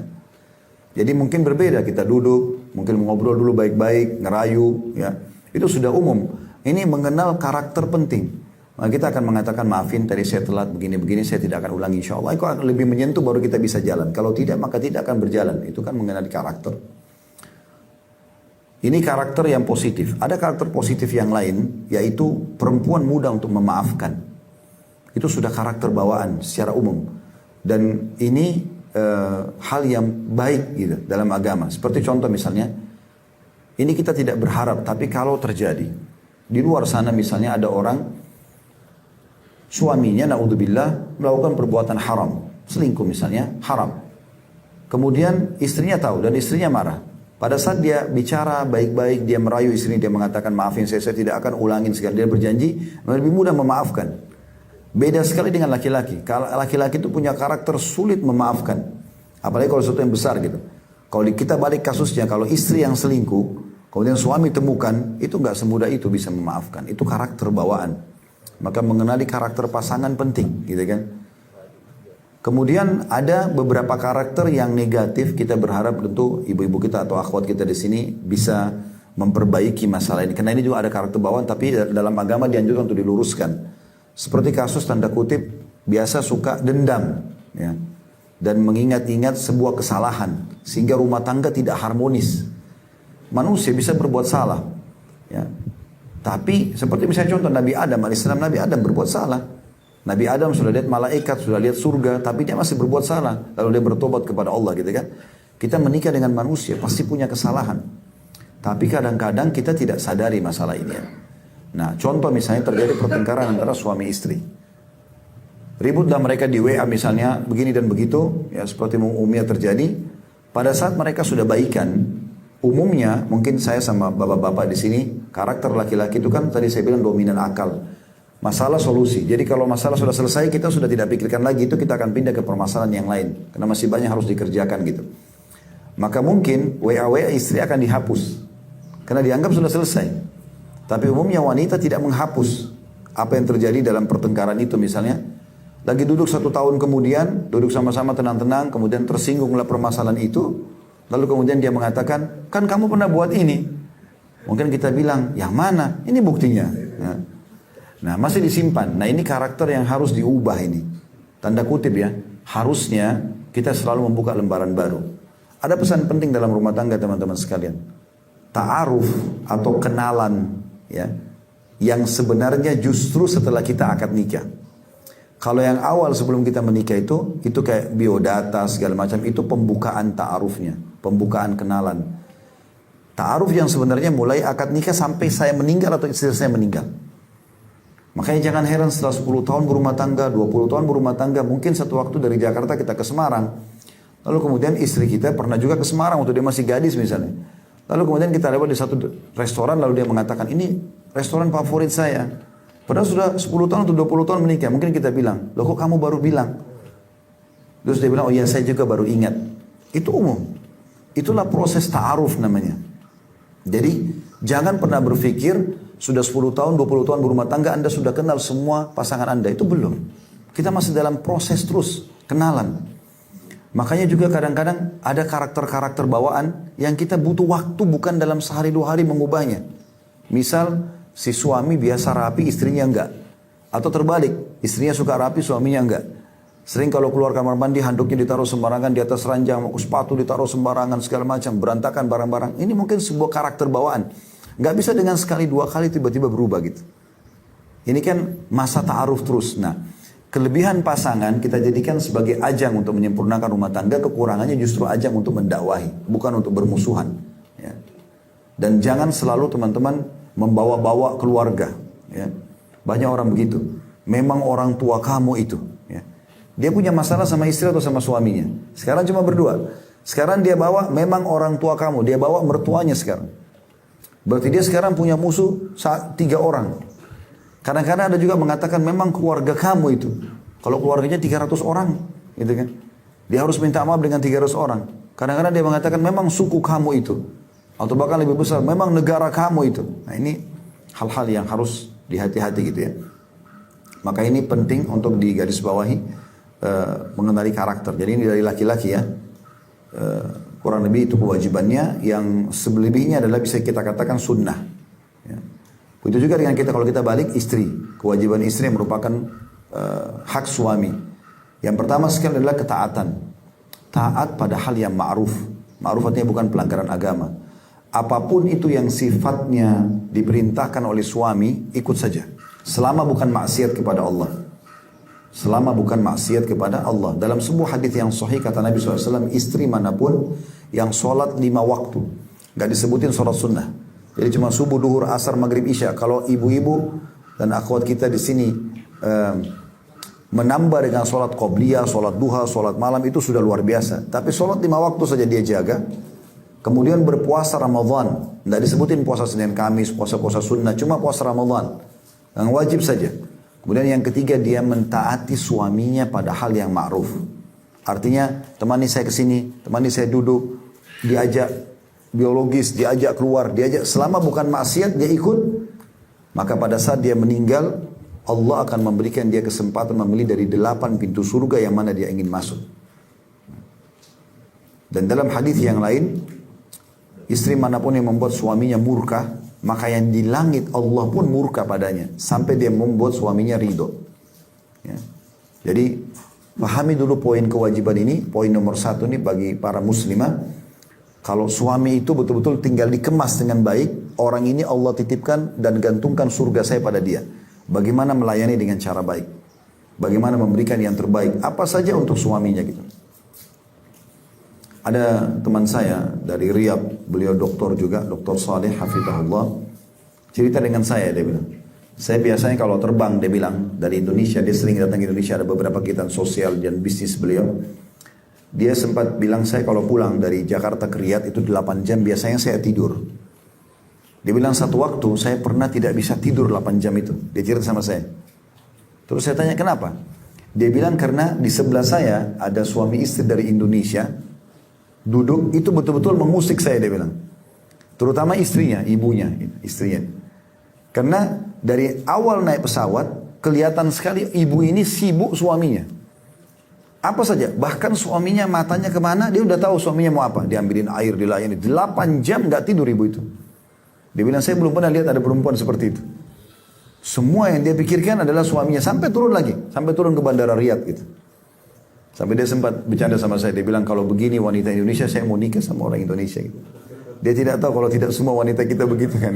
Jadi mungkin berbeda, kita duduk, mungkin ngobrol dulu baik-baik, ngerayu, ya. Itu sudah umum. Ini mengenal karakter penting. Maka kita akan mengatakan, maafin tadi saya telat begini-begini, saya tidak akan ulangi insya Allah. Itu akan lebih menyentuh baru kita bisa jalan. Kalau tidak maka tidak akan berjalan. Itu kan mengenali karakter. Ini karakter yang positif. Ada karakter positif yang lain, yaitu perempuan mudah untuk memaafkan. Itu sudah karakter bawaan secara umum. Dan ini hal yang baik gitu dalam agama. Seperti contoh misalnya, ini kita tidak berharap, tapi kalau terjadi. Di luar sana misalnya ada orang, suaminya na'udzubillah melakukan perbuatan haram. Selingkuh misalnya, haram. Kemudian istrinya tahu dan istrinya marah. Pada saat dia bicara baik-baik, dia merayu istrinya, dia mengatakan maafin saya tidak akan ulangin sekali. Dia berjanji, lebih mudah memaafkan. Beda sekali dengan laki-laki. Kalau laki-laki itu punya karakter sulit memaafkan. Apalagi kalau sesuatu yang besar gitu. Kalau kita balik kasusnya, kalau istri yang selingkuh, kemudian suami temukan, itu nggak semudah itu bisa memaafkan. Itu karakter bawaan. Maka mengenali karakter pasangan penting, gitu kan. Kemudian ada beberapa karakter yang negatif, kita berharap tentu ibu-ibu kita atau akhwat kita di sini bisa memperbaiki masalah ini. Karena ini juga ada karakter bawaan, tapi dalam agama dianjurkan untuk diluruskan. Seperti kasus tanda kutip, biasa suka dendam, ya, dan mengingat-ingat sebuah kesalahan, sehingga rumah tangga tidak harmonis. Manusia bisa berbuat salah, ya. Tapi seperti misalnya contoh Nabi Adam alaihissalam, Nabi Adam berbuat salah. Nabi Adam sudah lihat malaikat, sudah lihat surga, tapi dia masih berbuat salah. Lalu dia bertobat kepada Allah gitu kan. Kita menikah dengan manusia, pasti punya kesalahan. Tapi kadang-kadang kita tidak sadari masalah ini. Nah, contoh misalnya terjadi pertengkaran antara suami istri. Ributlah mereka di WA misalnya, begini dan begitu, ya seperti umumnya terjadi. Pada saat mereka sudah baikan, umumnya mungkin saya sama bapak-bapak di sini, karakter laki-laki itu kan tadi saya bilang dominan akal. Masalah solusi. Jadi kalau masalah sudah selesai, kita sudah tidak pikirkan lagi, itu kita akan pindah ke permasalahan yang lain. Karena masih banyak harus dikerjakan gitu. Maka mungkin WA istri akan dihapus. Karena dianggap sudah selesai. Tapi umumnya wanita tidak menghapus apa yang terjadi dalam pertengkaran itu misalnya. Lagi duduk 1 tahun kemudian, duduk sama-sama tenang-tenang, kemudian tersinggunglah permasalahan itu. Lalu kemudian dia mengatakan, kan kamu pernah buat ini. Mungkin kita bilang, yang mana? Ini buktinya. Ya. Nah, masih disimpan. Nah, ini karakter yang harus diubah ini. Tanda kutip ya. Harusnya kita selalu membuka lembaran baru. Ada pesan penting dalam rumah tangga teman-teman sekalian. Ta'aruf atau kenalan ya, yang sebenarnya justru setelah kita akad nikah. Kalau yang awal sebelum kita menikah itu kayak biodata segala macam, itu pembukaan ta'arufnya, pembukaan kenalan. Ta'aruf yang sebenarnya mulai akad nikah sampai saya meninggal atau istri saya meninggal. Makanya jangan heran setelah 10 tahun berumah tangga, 20 tahun berumah tangga, mungkin satu waktu dari Jakarta kita ke Semarang. Lalu kemudian istri kita pernah juga ke Semarang waktu dia masih gadis misalnya. Lalu kemudian kita lewat di satu restoran, lalu dia mengatakan, ini restoran favorit saya. Padahal sudah 10 tahun atau 20 tahun menikah. Mungkin kita bilang, loh kok kamu baru bilang? Terus dia bilang, oh iya saya juga baru ingat. Itu umum. Itulah proses ta'aruf namanya. Jadi jangan pernah berpikir sudah 10 tahun, 20 tahun berumah tangga Anda sudah kenal semua pasangan Anda. Itu belum. Kita masih dalam proses terus kenalan. Makanya juga kadang-kadang ada karakter-karakter bawaan yang kita butuh waktu bukan dalam sehari 2 hari mengubahnya. Misal si suami biasa rapi, istrinya enggak. Atau terbalik, istrinya suka rapi, suaminya enggak. Sering kalau keluar kamar mandi, handuknya ditaruh sembarangan di atas ranjang, sepatu ditaruh sembarangan, segala macam, berantakan barang-barang. Ini mungkin sebuah karakter bawaan. Nggak bisa dengan sekali 2 kali tiba-tiba berubah gitu. Ini kan masa ta'aruf terus. Nah, kelebihan pasangan kita jadikan sebagai ajang untuk menyempurnakan rumah tangga, kekurangannya justru ajang untuk mendakwahi, bukan untuk bermusuhan. Ya. Dan jangan selalu teman-teman membawa-bawa keluarga. Ya. Banyak orang begitu. Memang orang tua kamu itu. Ya. Dia punya masalah sama istri atau sama suaminya. Sekarang cuma berdua. Sekarang dia bawa memang orang tua kamu. Dia bawa mertuanya sekarang. Berarti dia sekarang punya musuh 3 orang. Kadang-kadang ada juga mengatakan memang keluarga kamu itu. Kalau keluarganya 300 orang, gitu kan. Dia harus minta maaf dengan 300 orang. Kadang-kadang dia mengatakan memang suku kamu itu. Atau bahkan lebih besar, memang negara kamu itu. Nah ini hal-hal yang harus dihati-hati gitu ya. Maka ini penting untuk digarisbawahi mengenali karakter. Jadi ini dari laki-laki ya. Kurang lebih itu kewajibannya. Yang selebihnya adalah bisa kita katakan sunnah. Ya. Itu juga dengan kita, kalau kita balik istri. Kewajiban istri yang merupakan hak suami. Yang pertama sekali adalah ketaatan. Taat pada hal yang ma'ruf. Ma'ruf artinya bukan pelanggaran agama. Apapun itu yang sifatnya diperintahkan oleh suami, ikut saja. Selama bukan maksiat kepada Allah. Selama bukan maksiat kepada Allah. Dalam sebuah hadis yang sahih kata Nabi SAW, istri manapun yang sholat 5 waktu. Gak disebutin sholat sunnah. Jadi cuma subuh, duhur, asar, maghrib, isya. Kalau ibu-ibu dan akhwat kita di sini menambah dengan sholat qobliyah, sholat duha, sholat malam itu sudah luar biasa. Tapi sholat 5 waktu saja dia jaga. Kemudian berpuasa Ramadan. Tidak disebutin puasa Senin Kamis, puasa-puasa sunnah. Cuma puasa Ramadan. Yang wajib saja. Kemudian yang ketiga dia mentaati suaminya pada hal yang ma'ruf. Artinya temani saya ke sini, temani saya duduk, diajak biologis, diajak keluar, diajak selama bukan maksiat dia ikut. Maka pada saat dia meninggal, Allah akan memberikan dia kesempatan memilih dari 8 pintu surga yang mana dia ingin masuk. Dan dalam hadis yang lain, istri manapun yang membuat suaminya murka, maka yang di langit Allah pun murka padanya. Sampai dia membuat suaminya ridho. Ya. Jadi, pahami dulu poin kewajiban ini. Poin nomor 1 ini bagi para muslimah. Kalau suami itu betul-betul tinggal dikemas dengan baik, orang ini Allah titipkan dan gantungkan surga saya pada dia. Bagaimana melayani dengan cara baik. Bagaimana memberikan yang terbaik. Apa saja untuk suaminya gitu. Ada teman saya dari Riyadh, beliau doktor juga, Dr. Saleh Hafizahullah. Cerita dengan saya, dia bilang. Saya biasanya kalau terbang, dia bilang, dari Indonesia, dia sering datang ke Indonesia, ada beberapa kegiatan sosial dan bisnis beliau. Dia sempat bilang, saya kalau pulang dari Jakarta ke Riyadh itu 8 jam, biasanya saya tidur. Dia bilang satu waktu, saya pernah tidak bisa tidur 8 jam itu. Dia cerita sama saya. Terus saya tanya, kenapa? Dia bilang, karena di sebelah saya ada suami istri dari Indonesia, duduk itu betul-betul mengusik saya, dia bilang. Terutama istrinya, ibunya, istrinya. Karena dari awal naik pesawat, kelihatan sekali ibu ini sibuk suaminya. Apa saja, bahkan suaminya matanya kemana, dia udah tahu suaminya mau apa. Diambilin air, dilayani. 8 jam gak tidur ibu itu. Dia bilang, saya belum pernah lihat ada perempuan seperti itu. Semua yang dia pikirkan adalah suaminya. Sampai turun lagi, sampai turun ke bandara Riyadh gitu. Sampai dia sempat bercanda sama saya. Dia bilang kalau begini wanita Indonesia saya mau nikah sama orang Indonesia. Gitu. Dia tidak tahu kalau tidak semua wanita kita begitu kan.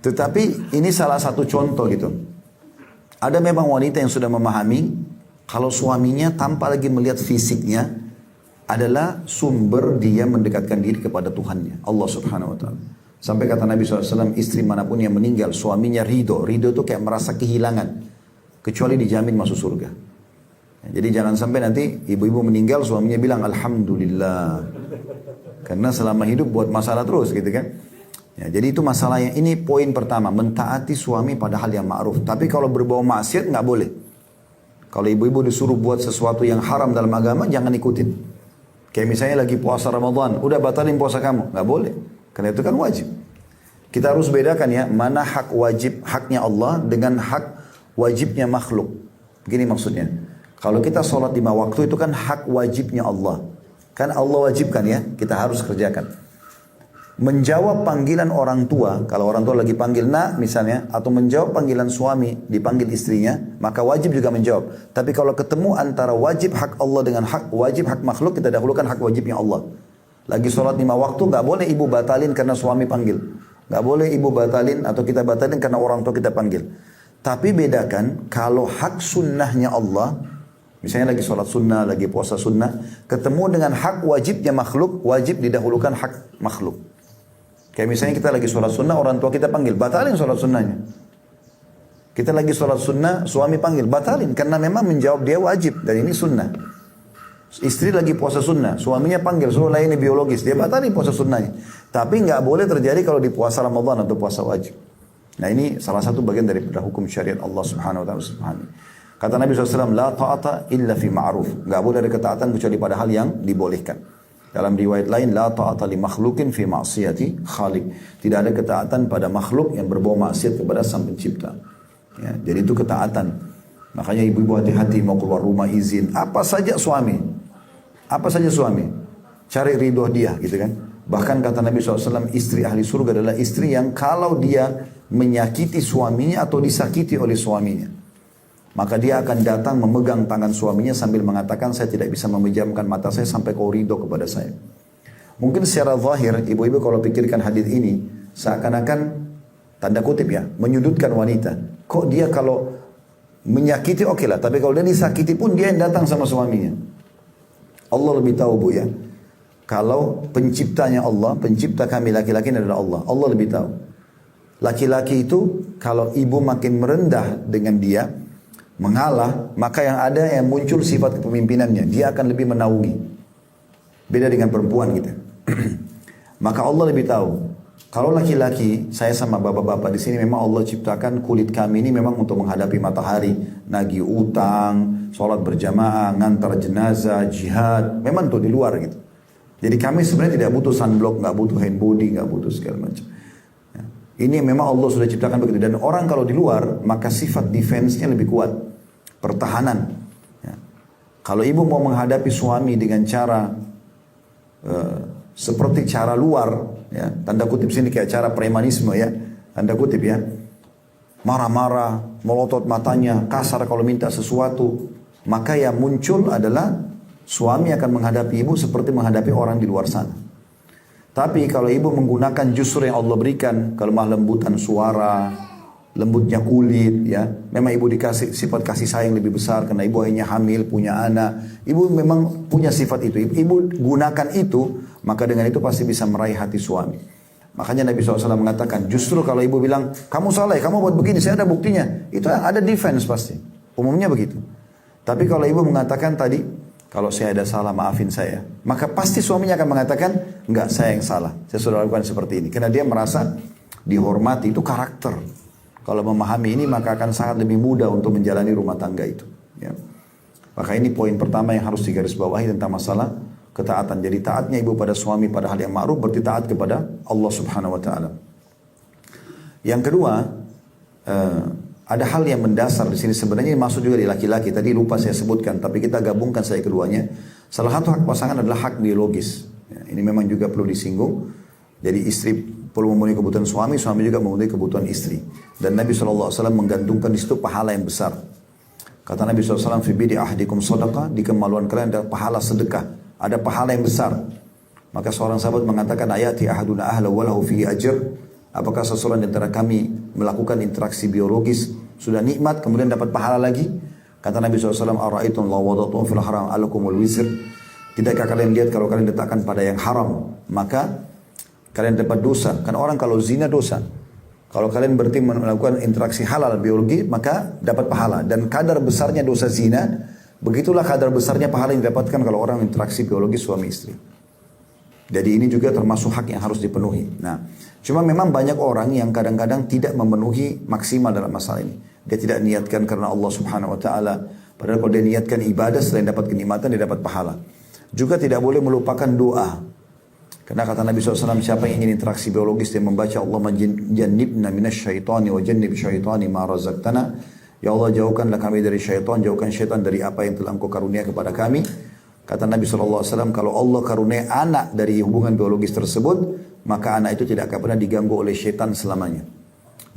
Tetapi ini salah satu contoh gitu. Ada memang wanita yang sudah memahami kalau suaminya tanpa lagi melihat fisiknya adalah sumber dia mendekatkan diri kepada Tuhannya. Allah Subhanahu Wa Taala. Sampai kata Nabi SAW, istri manapun yang meninggal suaminya ridho. Ridho itu kayak merasa kehilangan. Kecuali dijamin masuk surga. Jadi jangan sampai nanti ibu-ibu meninggal suaminya bilang alhamdulillah. Karena selama hidup buat masalah terus gitu kan. Ya, jadi itu masalah yang ini poin pertama. Mentaati suami pada hal yang ma'ruf. Tapi kalau berbau maksiat nggak boleh. Kalau ibu-ibu disuruh buat sesuatu yang haram dalam agama jangan ikutin. Kayak misalnya lagi puasa Ramadan. Udah batalin puasa kamu. Nggak boleh. Karena itu kan wajib. Kita harus bedakan ya. Mana hak wajib haknya Allah dengan hak wajibnya makhluk. Begini maksudnya. Kalau kita sholat 5 waktu itu kan hak wajibnya Allah. Kan Allah wajibkan ya, kita harus kerjakan. Menjawab panggilan orang tua, kalau orang tua lagi panggil nak misalnya, atau menjawab panggilan suami, dipanggil istrinya, maka wajib juga menjawab. Tapi kalau ketemu antara wajib hak Allah dengan hak wajib hak makhluk, kita dahulukan hak wajibnya Allah. Lagi sholat 5 waktu, gak boleh ibu batalin karena suami panggil. Gak boleh ibu batalin atau kita batalin karena orang tua kita panggil. Tapi bedakan, kalau hak sunnahnya Allah, misalnya lagi sholat sunnah, lagi puasa sunnah, ketemu dengan hak wajibnya makhluk, wajib didahulukan hak makhluk. Kayak misalnya kita lagi sholat sunnah, orang tua kita panggil, batalin sholat sunnahnya. Kita lagi sholat sunnah, suami panggil, batalin. Karena memang menjawab dia wajib, dan ini sunnah. Istri lagi puasa sunnah, suaminya panggil, suruh layani biologis, dia batalin puasa sunnahnya. Tapi nggak boleh terjadi kalau di puasa Ramadan atau puasa wajib. Nah ini salah satu bagian daripada hukum syariat Allah Subhanahu Wa Taala. Kata Nabi SAW, la ta'ata illa fi ma'ruf. Nggak boleh ada ketaatan kecuali pada hal yang dibolehkan. Dalam riwayat lain, la ta'ata li makhlukin fi ma'siyati khaliq. Tidak ada ketaatan pada makhluk yang berbau maksiat kepada Sang Pencipta. Ya, jadi itu ketaatan. Makanya ibu-ibu hati-hati mau keluar rumah izin. Apa saja suami. Cari ridho dia gitu kan. Bahkan kata Nabi SAW, istri ahli surga adalah istri yang kalau dia menyakiti suaminya atau disakiti oleh suaminya, maka dia akan datang memegang tangan suaminya sambil mengatakan, saya tidak bisa memejamkan mata saya sampai kau ridho kepada saya. Mungkin secara zahir, ibu-ibu kalau pikirkan hadis ini, seakan-akan, tanda kutip ya, menyudutkan wanita. Kok dia kalau menyakiti oke lah, tapi kalau dia disakiti pun dia yang datang sama suaminya. Allah lebih tahu bu ya. Kalau penciptanya Allah, pencipta kami laki-laki adalah Allah. Allah lebih tahu. Laki-laki itu kalau ibu makin merendah dengan dia, mengalah, maka yang ada yang muncul sifat kepemimpinannya. Dia akan lebih menaungi. Beda dengan perempuan gitu. Maka Allah lebih tahu. Kalau laki-laki, saya sama bapak-bapak di sini memang Allah ciptakan kulit kami ini memang untuk menghadapi matahari, nagih utang, sholat berjamaah, ngantar jenazah, jihad, memang tuh di luar gitu. Jadi kami sebenarnya tidak butuh sunblock, nggak butuh hand body, nggak butuh segala macam. Ya. Ini memang Allah sudah ciptakan begitu. Dan orang kalau di luar, maka sifat defense-nya lebih kuat. Pertahanan. Ya. Kalau ibu mau menghadapi suami dengan cara seperti cara luar, ya, tanda kutip sini kayak cara premanisme ya, tanda kutip ya, marah-marah, melotot matanya, kasar kalau minta sesuatu, maka yang muncul adalah suami akan menghadapi ibu seperti menghadapi orang di luar sana. Tapi kalau ibu menggunakan justru yang Allah berikan, kelemah lembutan suara, lembutnya kulit, ya, memang ibu dikasih sifat kasih sayang lebih besar karena ibu hanya hamil, punya anak. Ibu memang punya sifat itu. Ibu gunakan itu, maka dengan itu pasti bisa meraih hati suami. Makanya Nabi SAW mengatakan, justru kalau ibu bilang, kamu salah ya, kamu buat begini, saya ada buktinya. Itu ada defense pasti. Umumnya begitu. Tapi kalau ibu mengatakan tadi, kalau saya ada salah, maafin saya. Maka pasti suaminya akan mengatakan, enggak, saya yang salah. Saya sudah lakukan seperti ini. Karena dia merasa dihormati, itu karakter. Kalau memahami ini, maka akan sangat lebih mudah untuk menjalani rumah tangga itu. Ya. Maka ini poin pertama yang harus digarisbawahi tentang masalah ketaatan. Jadi taatnya ibu pada suami pada hal yang ma'ruf berarti taat kepada Allah Subhanahu Wa Taala. Yang kedua, ada hal yang mendasar di sini sebenarnya masuk juga di laki-laki. Tadi lupa saya sebutkan, tapi kita gabungkan saya keduanya. Salah satu hak pasangan adalah hak biologis. Ya, ini memang juga perlu disinggung. Jadi istri perlu memenuhi kebutuhan suami, suami juga memenuhi kebutuhan istri. Dan Nabi SAW menggantungkan di situ pahala yang besar. Kata Nabi SAW, fi bidi ahdikum sadaqah, di kemaluan kalian ada pahala sedekah, ada pahala yang besar. Maka seorang sahabat mengatakan, ayati ahaduna ahla walahu fi ajr. Apakah seseorang di antara kami melakukan interaksi biologis sudah nikmat kemudian dapat pahala lagi? Kata Nabi SAW, ara'aitum law wadatum fil haram alakumul wizr. Tidakkah kalian lihat kalau kalian letakkan pada yang haram, maka kalian dapat dosa. Karena orang kalau zina dosa. Kalau kalian berarti melakukan interaksi halal biologi, maka dapat pahala. Dan kadar besarnya dosa zina, begitulah kadar besarnya pahala yang didapatkan kalau orang interaksi biologi suami istri. Jadi ini juga termasuk hak yang harus dipenuhi. Nah, cuma memang banyak orang yang kadang-kadang tidak memenuhi maksimal dalam masalah ini. Dia tidak niatkan karena Allah Subhanahu Wa Taala. Padahal kalau dia niatkan ibadah selain dapat kenikmatan, dia dapat pahala. Juga tidak boleh melupakan doa. Karena kata Nabi SAW, siapa yang ingin interaksi biologis dia membaca Allah jannibna minasyaitani wa jannib syaitani ma razaqtana. Ya Allah, jauhkanlah kami dari syaitan, jauhkan syaitan dari apa yang telah Engkau karunia kepada kami. Kata Nabi SAW, kalau Allah karunia anak dari hubungan biologis tersebut, maka anak itu tidak akan pernah diganggu oleh syaitan selamanya.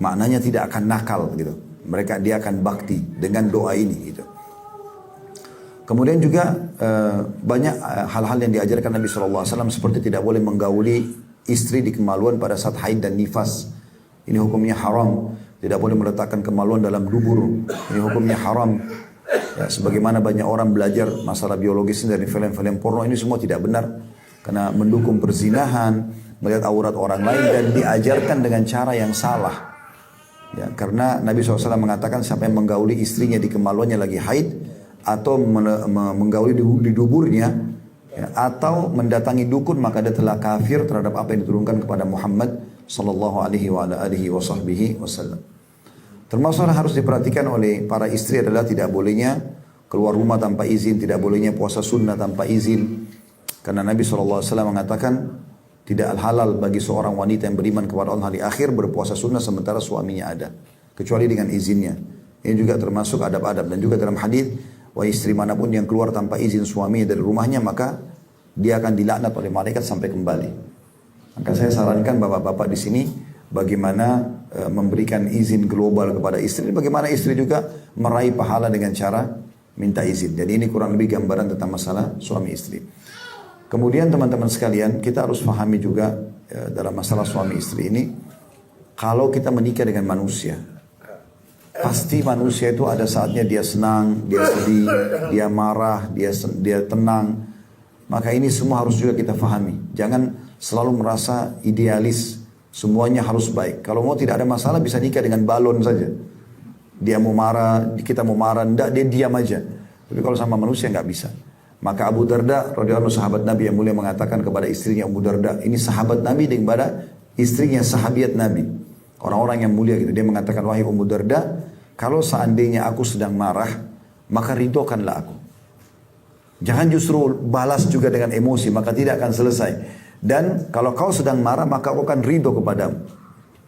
Maknanya tidak akan nakal gitu. Dia akan bakti dengan doa ini gitu. Kemudian juga banyak hal-hal yang diajarkan Nabi SAW seperti tidak boleh menggauli istri di kemaluan pada saat haid dan nifas. Ini hukumnya haram. Tidak boleh meletakkan kemaluan dalam dubur. Ini hukumnya haram. Ya, sebagaimana banyak orang belajar masalah biologis dari film-film porno, ini semua tidak benar. Karena mendukung perzinahan, melihat aurat orang lain dan diajarkan dengan cara yang salah. Ya, karena Nabi SAW mengatakan siapa yang menggauli istrinya di kemaluannya lagi haid, atau menggauli di duburnya, ya, atau mendatangi dukun, maka dia telah kafir terhadap apa yang diturunkan kepada Muhammad sallallahu alaihi wasallam. Termasuk yang harus diperhatikan oleh para istri adalah tidak bolehnya keluar rumah tanpa izin, tidak bolehnya puasa sunnah tanpa izin. Karena Nabi SAW mengatakan tidak halal bagi seorang wanita yang beriman kepada Allah hari akhir berpuasa sunnah sementara suaminya ada, kecuali dengan izinnya. Ini juga termasuk adab-adab. Dan juga dalam hadis, wahai istri manapun yang keluar tanpa izin suaminya dari rumahnya, maka dia akan dilaknat oleh malaikat sampai kembali. Maka saya sarankan bapak-bapak di sini bagaimana memberikan izin global kepada istri, bagaimana istri juga meraih pahala dengan cara minta izin. Jadi ini kurang lebih gambaran tentang masalah suami istri. Kemudian teman-teman sekalian, kita harus pahami juga dalam masalah suami istri ini, kalau kita menikah dengan manusia, pasti manusia itu ada saatnya dia senang, dia sedih, dia marah, dia tenang. Maka ini semua harus juga kita pahami. Jangan selalu merasa idealis, semuanya harus baik. Kalau mau tidak ada masalah bisa nikah dengan balon saja. Dia mau marah, kita mau marah, enggak, dia diam aja. Tapi kalau sama manusia nggak bisa. Maka Abu Darda, radhiyallahu anhu, sahabat Nabi yang mulia, mengatakan kepada istrinya Abu Darda, ini sahabat Nabi daripada istrinya sahabiat Nabi, orang-orang yang mulia gitu. Dia mengatakan, wahai Abu Darda, kalau seandainya aku sedang marah, maka ridhokanlah aku. Jangan justru balas juga dengan emosi, maka tidak akan selesai. Dan kalau kau sedang marah, maka aku akan ridho kepadamu.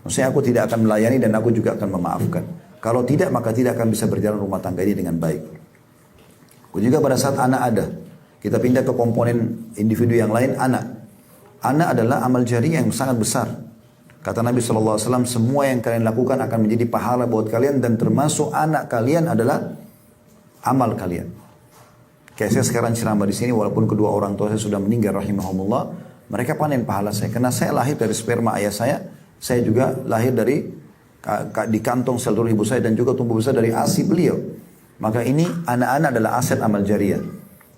Maksudnya aku tidak akan melayani dan aku juga akan memaafkan. Kalau tidak, maka tidak akan bisa berjalan rumah tangga ini dengan baik. Juga pada saat anak ada, kita pindah ke komponen individu yang lain, anak. Anak adalah amal jariah yang sangat besar. Kata Nabi SAW, semua yang kalian lakukan akan menjadi pahala buat kalian, dan termasuk anak kalian adalah amal kalian. Kayak saya sekarang ceramah di sini, walaupun kedua orang tua saya sudah meninggal rahimahumullah, mereka panen pahala saya. Karena saya lahir dari sperma ayah saya juga lahir dari di kantong sel telur ibu saya, dan juga tumbuh besar dari ASI beliau. Maka ini anak-anak adalah aset amal jariah.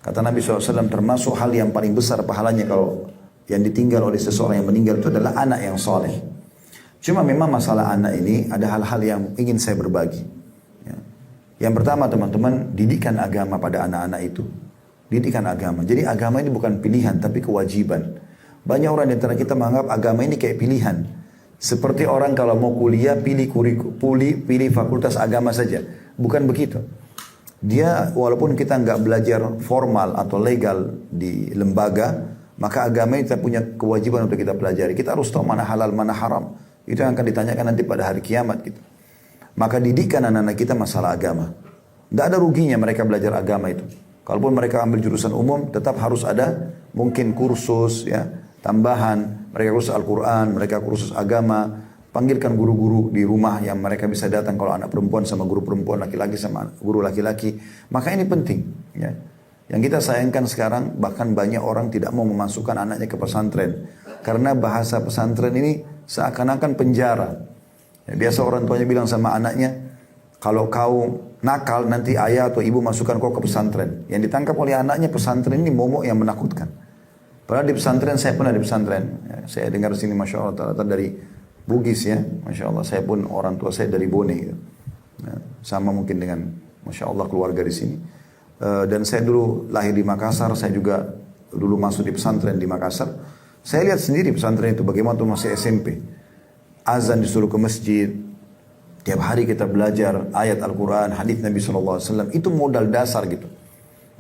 Kata Nabi SAW, termasuk hal yang paling besar pahalanya kalau yang ditinggal oleh seseorang yang meninggal itu adalah anak yang soleh. Cuma memang masalah anak ini ada hal-hal yang ingin saya berbagi. Ya. Yang pertama teman-teman, didikan agama pada anak-anak itu. Didikan agama. Jadi agama ini bukan pilihan tapi kewajiban. Banyak orang di antara kita menganggap agama ini kayak pilihan. Seperti orang kalau mau kuliah pilih fakultas agama saja. Bukan begitu. Dia walaupun kita nggak belajar formal atau legal di lembaga, maka agama kita punya kewajiban untuk kita pelajari. Kita harus tahu mana halal, mana haram. Itu yang akan ditanyakan nanti pada hari kiamat gitu. Maka didikan anak-anak kita masalah agama. Tidak ada ruginya mereka belajar agama itu. Kalaupun mereka ambil jurusan umum, tetap harus ada mungkin kursus ya tambahan. Mereka kursus Al-Quran, mereka kursus agama. Panggilkan guru-guru di rumah yang mereka bisa datang kalau anak perempuan sama guru perempuan, laki-laki sama guru laki-laki. Maka ini penting. Ya. Yang kita sayangkan sekarang, bahkan banyak orang tidak mau memasukkan anaknya ke pesantren. Karena bahasa pesantren ini seakan-akan penjara. Ya, biasa orang tuanya bilang sama anaknya, kalau kau nakal nanti ayah atau ibu masukkan kau ke pesantren. Yang ditangkap oleh anaknya pesantren ini momok yang menakutkan. Padahal di pesantren, saya pernah di pesantren. Ya, saya dengar sini Masya Allah ternyata dari Bugis ya, Masya Allah, saya pun orang tua saya dari Bone gitu. Nah, sama mungkin dengan Masya Allah keluarga di sini. Dan saya dulu lahir di Makassar, saya juga dulu masuk di pesantren di Makassar. Saya lihat sendiri pesantren itu bagaimana tuh masih SMP. Azan disuruh ke masjid, tiap hari kita belajar ayat Al-Quran, hadis Nabi SAW, itu modal dasar gitu.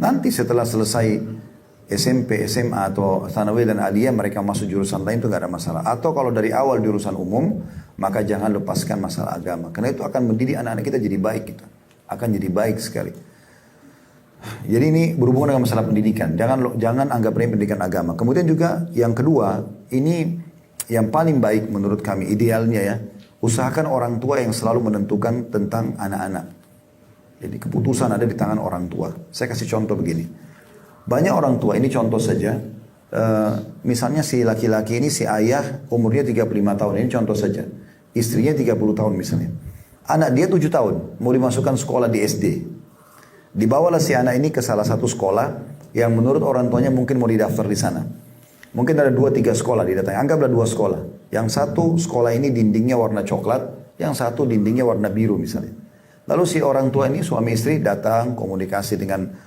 Nanti setelah selesai SMP, SMA atau Tsanawiyah dan Aliyah mereka masuk jurusan lain itu gak ada masalah. Atau kalau dari awal jurusan umum, maka jangan lepaskan masalah agama. Karena itu akan mendidik anak-anak kita jadi baik gitu. Akan jadi baik sekali. Jadi ini berhubungan dengan masalah pendidikan. Jangan anggap remeh pendidikan agama. Kemudian juga yang kedua, ini yang paling baik menurut kami idealnya ya, usahakan orang tua yang selalu menentukan tentang anak-anak. Jadi keputusan ada di tangan orang tua. Saya kasih contoh begini. Banyak orang tua, ini contoh saja, misalnya si laki-laki ini, si ayah umurnya 35 tahun, ini contoh saja. Istrinya 30 tahun misalnya. Anak dia 7 tahun, mau dimasukkan sekolah di SD. Dibawalah si anak ini ke salah satu sekolah yang menurut orang tuanya mungkin mau didaftar di sana. Mungkin ada 2-3 sekolah didatangi, anggaplah 2 sekolah. Yang satu sekolah ini dindingnya warna coklat, yang satu dindingnya warna biru misalnya. Lalu si orang tua ini, suami istri datang komunikasi dengan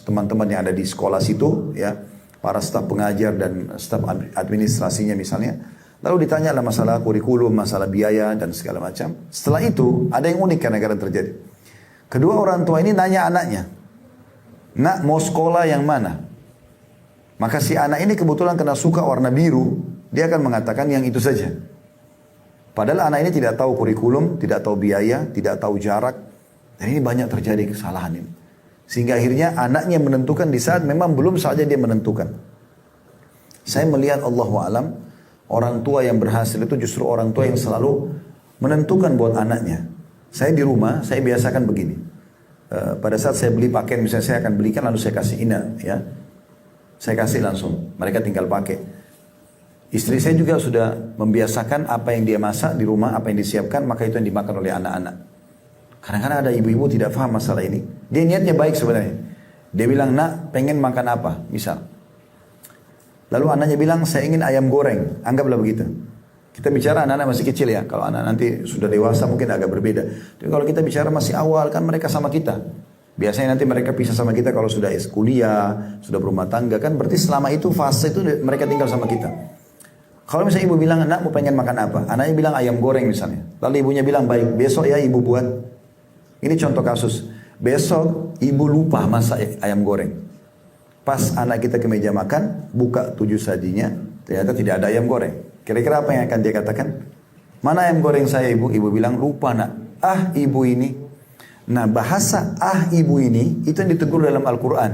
teman-teman yang ada di sekolah situ ya, para staf pengajar dan staf administrasinya misalnya. Lalu ditanya lah masalah kurikulum, masalah biaya dan segala macam. Setelah itu ada yang unik kadang-kadang terjadi. Kedua orang tua ini nanya anaknya, nak mau sekolah yang mana? Maka si anak ini kebetulan kena suka warna biru, dia akan mengatakan yang itu saja. Padahal anak ini tidak tahu kurikulum, tidak tahu biaya, tidak tahu jarak. Dan ini banyak terjadi kesalahan ini. Sehingga akhirnya anaknya menentukan di saat memang belum saja dia menentukan. Saya melihat Allahu a'lam, orang tua yang berhasil itu justru orang tua yang selalu menentukan buat anaknya. Saya di rumah, saya biasakan begini. Pada saat saya beli pakaian, misalnya saya akan belikan lalu saya kasih Ina, ya. Saya kasih langsung, mereka tinggal pakai. Istri saya juga sudah membiasakan apa yang dia masak di rumah, apa yang disiapkan, maka itu yang dimakan oleh anak-anak. Kadang-kadang ada ibu-ibu tidak paham masalah ini. Dia niatnya baik sebenarnya. Dia bilang, nak pengen makan apa, misal. Lalu anaknya bilang, saya ingin ayam goreng. Anggaplah begitu. Kita bicara anak-anak masih kecil ya. Kalau anak nanti sudah dewasa mungkin agak berbeda. Tapi kalau kita bicara masih awal, kan mereka sama kita. Biasanya nanti mereka pisah sama kita kalau sudah kuliah, sudah berumah tangga. Kan berarti selama itu fase itu mereka tinggal sama kita. Kalau misalnya ibu bilang, nak mau pengen makan apa? Anaknya bilang ayam goreng misalnya. Lalu ibunya bilang, baik besok ya ibu buat. Ini contoh kasus. Besok ibu lupa masak ayam goreng. Pas anak kita ke meja makan, buka 7 sajinya, ternyata tidak ada ayam goreng. Kira-kira apa yang akan dia katakan? Mana ayam goreng saya ibu? Ibu bilang, lupa nak. Ah ibu ini. Nah bahasa ah ibu ini, itu yang ditegur dalam Al-Quran.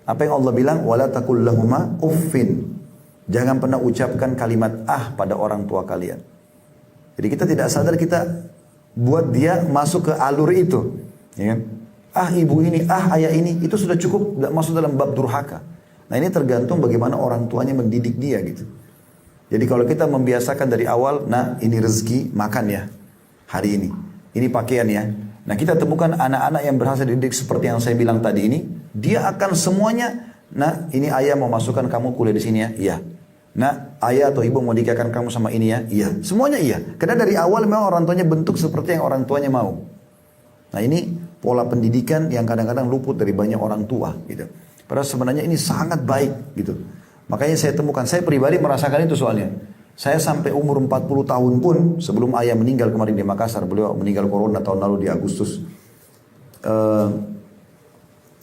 Apa yang Allah bilang? Wala taqul lahuma uffin. Jangan pernah ucapkan kalimat ah pada orang tua kalian. Jadi kita tidak sadar kita buat dia masuk ke alur itu. Ya kan? Ah ibu ini, ah ayah ini, itu sudah cukup masuk dalam bab durhaka. Nah ini tergantung bagaimana orang tuanya mendidik dia gitu. Jadi kalau kita membiasakan dari awal, nah ini rezeki makan ya hari ini. Ini pakaian ya. Nah kita temukan anak-anak yang berhasil dididik seperti yang saya bilang tadi ini. Dia akan semuanya, nah ini ayah mau masukkan kamu kuliah di sini ya. Iya. Nah ayah atau ibu mau nikahkan kamu sama ini ya. Iya. Semuanya iya. Karena dari awal memang orang tuanya bentuk seperti yang orang tuanya mau. Nah ini pola pendidikan yang kadang-kadang luput dari banyak orang tua gitu. Padahal sebenarnya ini sangat baik gitu. Makanya saya temukan, saya pribadi merasakan itu soalnya. Saya sampai umur 40 tahun pun sebelum ayah meninggal kemarin di Makassar, beliau meninggal corona tahun lalu di Agustus.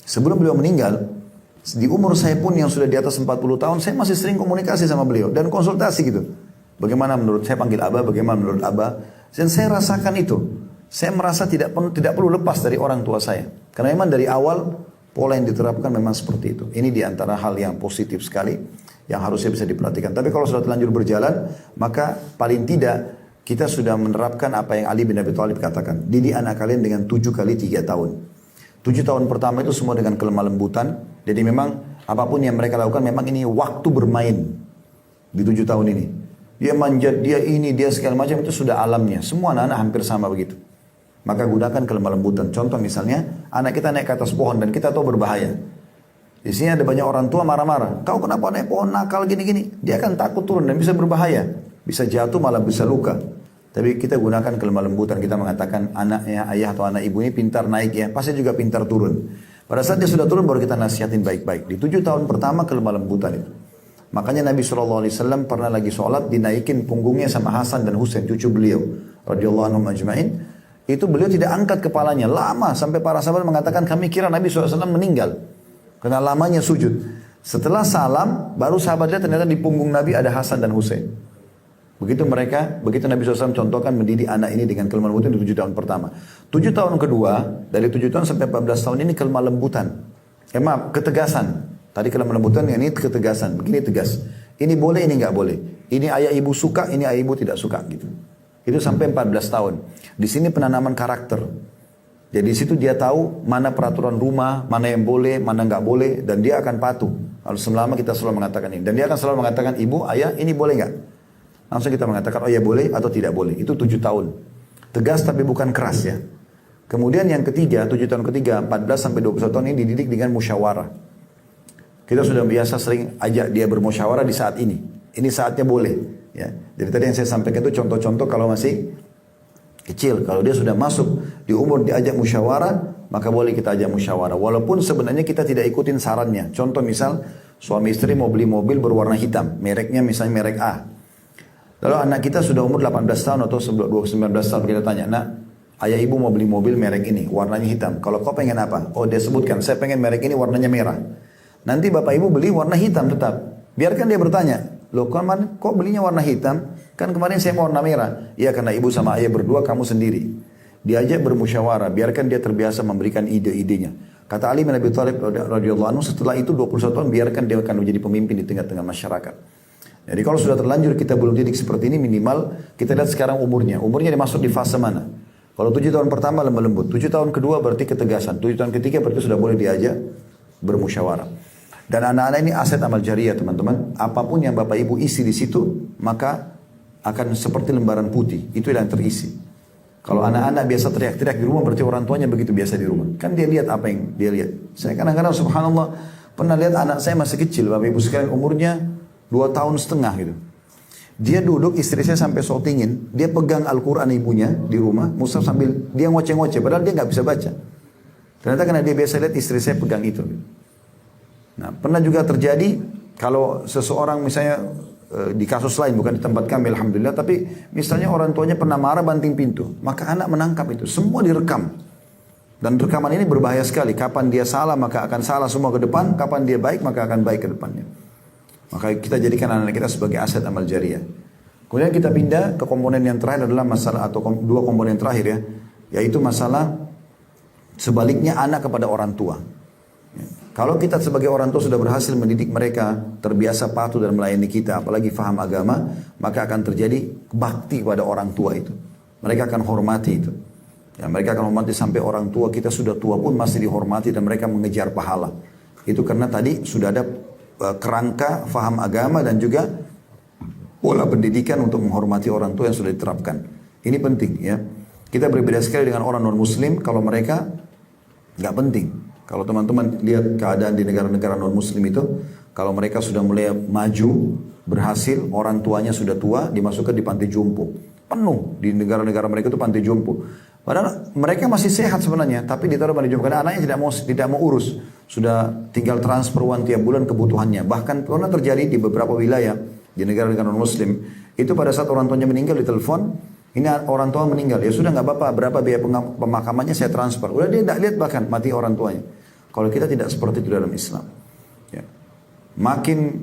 Sebelum beliau meninggal, di umur saya pun yang sudah di atas 40 tahun, saya masih sering komunikasi sama beliau dan konsultasi gitu. Bagaimana menurut saya panggil Abah, bagaimana menurut Abah. Dan saya rasakan itu. Saya merasa tidak perlu lepas dari orang tua saya. Karena memang dari awal pola yang diterapkan memang seperti itu. Ini diantara hal yang positif sekali yang harusnya bisa diperhatikan. Tapi kalau sudah terlanjur berjalan, maka paling tidak kita sudah menerapkan apa yang Ali bin Abi Thalib katakan. Didik anak kalian dengan 7 kali 3 tahun. 7 tahun pertama itu semua dengan kelemah lembutan. Jadi memang apapun yang mereka lakukan memang ini waktu bermain di 7 tahun ini. Dia manjat, dia ini, dia segala macam itu sudah alamnya. Semua anak-anak hampir sama begitu. Maka gunakan kelemah lembutan. Contoh misalnya, anak kita naik ke atas pohon dan kita tahu berbahaya. Di sini ada banyak orang tua marah-marah. Kau kenapa naik pohon nakal gini-gini? Dia akan takut turun dan bisa berbahaya. Bisa jatuh malah bisa luka. Tapi kita gunakan kelemah lembutan. Kita mengatakan anaknya, ayah atau anak ibu ini pintar naik ya. Pasti juga pintar turun. Pada saat dia sudah turun baru kita nasihatin baik-baik. Di 7 tahun pertama kelemah lembutan itu. Makanya Nabi SAW pernah lagi sholat dinaikin punggungnya sama Hasan dan Husain, cucu beliau. Radhiyallahu anhum ajma'in. Itu beliau tidak angkat kepalanya lama sampai para sahabat mengatakan kami kira Nabi SAW meninggal karena lamanya sujud. Setelah salam baru sahabat lihat ternyata di punggung Nabi ada Hasan dan Husain. Begitu Nabi SAW contohkan mendidik anak ini dengan kelemah lembutan di 7 tahun pertama. 7 tahun kedua dari 7 tahun sampai 14 tahun ini kelemah lembutan. Maaf, ketegasan. Tadi kelemah lembutan, ini ketegasan. Begini tegas. Ini boleh, ini nggak boleh. Ini ayah ibu suka, ini ayah ibu tidak suka gitu. Itu sampai 14 tahun. Di sini penanaman karakter. Jadi di situ dia tahu mana peraturan rumah, mana yang boleh, mana nggak boleh, dan dia akan patuh. Kalau selama kita selalu mengatakan ini, dan dia akan selalu mengatakan ibu, ayah, ini boleh nggak? Langsung kita mengatakan oh ya boleh atau tidak boleh. Itu 7 tahun. Tegas tapi bukan keras ya. Kemudian yang ketiga, 7 tahun ketiga, 14 sampai 21 tahun ini dididik dengan musyawarah. Kita sudah biasa sering ajak dia bermusyawarah di saat ini. Ini saatnya boleh. Ya, jadi tadi yang saya sampaikan itu contoh-contoh kalau masih kecil. Kalau dia sudah masuk di umur diajak musyawarah, maka boleh kita ajak musyawarah. Walaupun sebenarnya kita tidak ikutin sarannya. Contoh misal, suami istri mau beli mobil berwarna hitam. Mereknya misalnya merek A. Lalu anak kita sudah umur 18 tahun atau 19 tahun, kita tanya, nak, ayah ibu mau beli mobil merek ini, warnanya hitam. Kalau kau pengen apa? Oh, dia sebutkan, saya pengen merek ini warnanya merah. Nanti bapak ibu beli warna hitam tetap. Biarkan dia bertanya, loh kemarin kok belinya warna hitam? Kan kemarin saya mau warna merah. Iya, karena ibu sama ayah berdua, kamu sendiri. Diajak bermusyawarah, biarkan dia terbiasa memberikan ide-idenya. Kata Ali bin Abi Thalib radhiyallahu anhu, setelah itu 21 tahun biarkan dia akan menjadi pemimpin di tengah-tengah masyarakat. Jadi kalau sudah terlanjur kita belum didik seperti ini, minimal kita lihat sekarang umurnya. Umurnya dimasuk di fase mana? Kalau 7 tahun pertama lemah lembut, 7 tahun kedua berarti ketegasan, 7 tahun ketiga berarti sudah boleh diajak bermusyawarah. Dan anak-anak ini aset amal jariah teman-teman. Apapun yang bapak ibu isi di situ, maka akan seperti lembaran putih. Itu yang terisi. Kalau anak-anak biasa teriak-teriak di rumah, berarti orang tuanya begitu biasa di rumah. Kan dia lihat apa yang dia lihat. Saya kadang-kadang subhanallah pernah lihat anak saya masih kecil, bapak ibu sekalian, umurnya 2 tahun setengah gitu. Dia duduk, istri saya sampai shoutingin, dia pegang Al-Quran ibunya di rumah, mushaf sambil dia ngoceh-ngoceh, padahal dia nggak bisa baca. Ternyata karena dia biasa lihat istri saya pegang itu. Nah, pernah juga terjadi kalau seseorang misalnya di kasus lain, bukan di tempat kami alhamdulillah, tapi misalnya orang tuanya pernah marah banting pintu, maka anak menangkap itu, semua direkam. Dan rekaman ini berbahaya sekali, kapan dia salah maka akan salah semua ke depan, kapan dia baik maka akan baik ke depannya. Maka kita jadikan anak-anak kita sebagai aset amal jariah. Kemudian kita pindah ke komponen yang terakhir adalah masalah, atau dua komponen terakhir ya, yaitu masalah sebaliknya anak kepada orang tua. Kalau kita sebagai orang tua sudah berhasil mendidik mereka terbiasa patuh dan melayani kita, apalagi faham agama, maka akan terjadi bakti pada orang tua itu. Mereka akan hormati itu. Ya, mereka akan hormati sampai orang tua kita sudah tua pun masih dihormati dan mereka mengejar pahala. Itu karena tadi sudah ada kerangka faham agama dan juga pola pendidikan untuk menghormati orang tua yang sudah diterapkan. Ini penting ya. Kita berbeda sekali dengan orang non muslim kalau mereka nggak penting. Kalau teman-teman lihat keadaan di negara-negara non-muslim itu, kalau mereka sudah mulai maju, berhasil, orang tuanya sudah tua, dimasukkan di panti jompo. Penuh di negara-negara mereka itu panti jompo. Padahal mereka masih sehat sebenarnya, tapi ditaruh panti jompo karena anaknya tidak mau urus. Sudah tinggal transfer uang tiap bulan kebutuhannya. Bahkan pernah terjadi di beberapa wilayah di negara-negara non-muslim, itu pada saat orang tuanya meninggal ditelepon, ini orang tua meninggal, ya sudah nggak apa-apa, berapa biaya pemakamannya saya transfer. Udah dia tidak lihat bahkan mati orang tuanya. Kalau kita tidak seperti itu dalam Islam, ya. Makin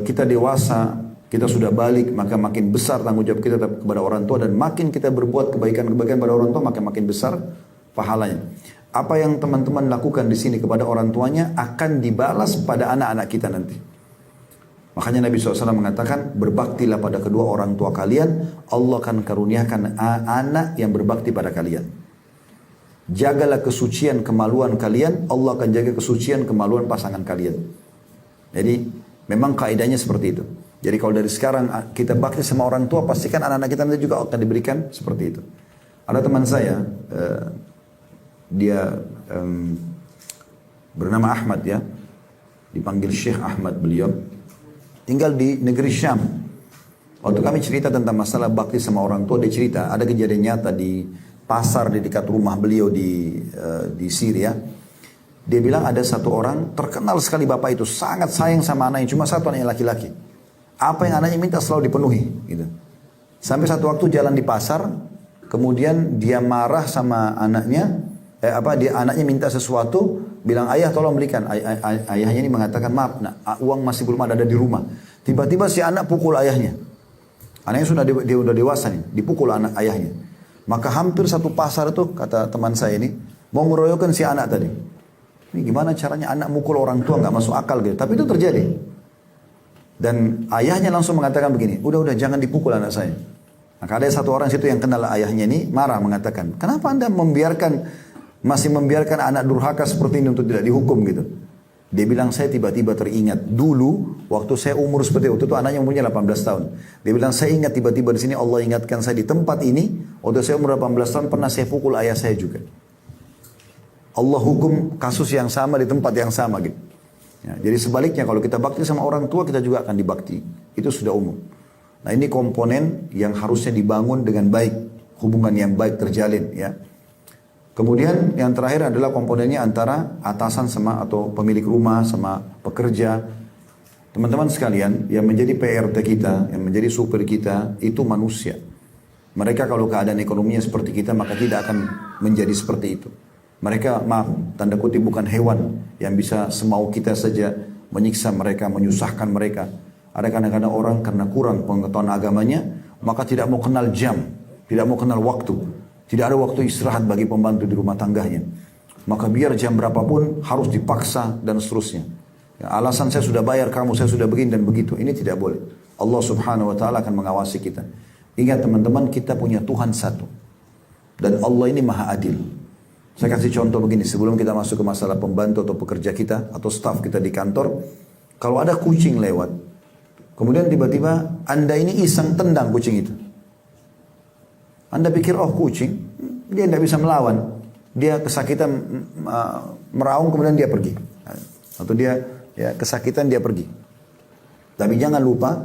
kita dewasa, kita sudah balik, maka makin besar tanggung jawab kita kepada orang tua dan makin kita berbuat kebaikan-kebaikan pada orang tua, maka makin besar pahalanya. Apa yang teman-teman lakukan di sini kepada orang tuanya akan dibalas pada anak-anak kita nanti. Makanya Nabi SAW mengatakan, berbaktilah pada kedua orang tua kalian, Allah akan karuniakan anak yang berbakti pada kalian. Jagalah kesucian kemaluan kalian, Allah akan jaga kesucian kemaluan pasangan kalian. Jadi memang kaidahnya seperti itu. Jadi kalau dari sekarang kita bakti sama orang tua, pastikan anak-anak kita nanti juga akan diberikan seperti itu. Ada teman saya, dia bernama Ahmad ya, dipanggil Syekh Ahmad beliau, tinggal di negeri Syam. Waktu kami cerita tentang masalah bakti sama orang tua, dia cerita ada kejadian nyata di pasar di dekat rumah beliau di Syria. Dia bilang ada satu orang terkenal sekali bapak itu sangat sayang sama anaknya, cuma satu anaknya laki-laki. Apa yang anaknya minta selalu dipenuhi gitu. Sampai satu waktu jalan di pasar, kemudian dia marah sama anaknya, anaknya minta sesuatu, bilang ayah tolong belikan. Ayahnya ini mengatakan maaf, uang masih belum ada di rumah. Tiba-tiba si anak pukul ayahnya. Anaknya dia udah dewasa nih, dipukul anak ayahnya. Maka hampir satu pasar itu, kata teman saya ini, mau ngeroyokan si anak tadi. Ini gimana caranya anak mukul orang tua, nggak masuk akal gitu. Tapi itu terjadi. Dan ayahnya langsung mengatakan begini, udah jangan dipukul anak saya. Maka ada satu orang situ yang kenal ayahnya ini, marah mengatakan, kenapa anda masih membiarkan anak durhaka seperti ini untuk tidak dihukum gitu. Dia bilang, saya tiba-tiba teringat dulu waktu saya umur seperti itu anaknya umurnya 18 tahun. Dia bilang, saya ingat tiba-tiba di sini Allah ingatkan saya di tempat ini, waktu saya umur 18 tahun pernah saya pukul ayah saya juga. Allah hukum kasus yang sama di tempat yang sama gitu. Ya, jadi sebaliknya kalau kita bakti sama orang tua, kita juga akan dibakti. Itu sudah umum. Nah ini komponen yang harusnya dibangun dengan baik, hubungan yang baik terjalin ya. Kemudian yang terakhir adalah komponennya antara atasan sama atau pemilik rumah sama pekerja. Teman-teman sekalian, yang menjadi PRT kita, yang menjadi supir kita, itu manusia. Mereka kalau keadaan ekonominya seperti kita, maka tidak akan menjadi seperti itu. Mereka, maaf, tanda kutip bukan hewan yang bisa semau kita saja menyiksa mereka, menyusahkan mereka. Ada kadang-kadang orang karena kurang pengetahuan agamanya, maka tidak mau kenal jam, tidak mau kenal waktu. Tidak ada waktu istirahat bagi pembantu di rumah tangganya. Maka biar jam berapapun harus dipaksa dan seterusnya. Ya, alasan saya sudah bayar kamu, saya sudah begini dan begitu. Ini tidak boleh. Allah subhanahu wa ta'ala akan mengawasi kita. Ingat teman-teman, kita punya Tuhan satu. Dan Allah ini maha adil. Saya kasih contoh begini, sebelum kita masuk ke masalah pembantu atau pekerja kita, atau staf kita di kantor. Kalau ada kucing lewat, kemudian tiba-tiba Anda ini iseng tendang kucing itu. Anda pikir, oh kucing, dia tidak bisa melawan. Dia kesakitan meraung, kemudian dia pergi. Atau dia kesakitan, dia pergi. Tapi jangan lupa,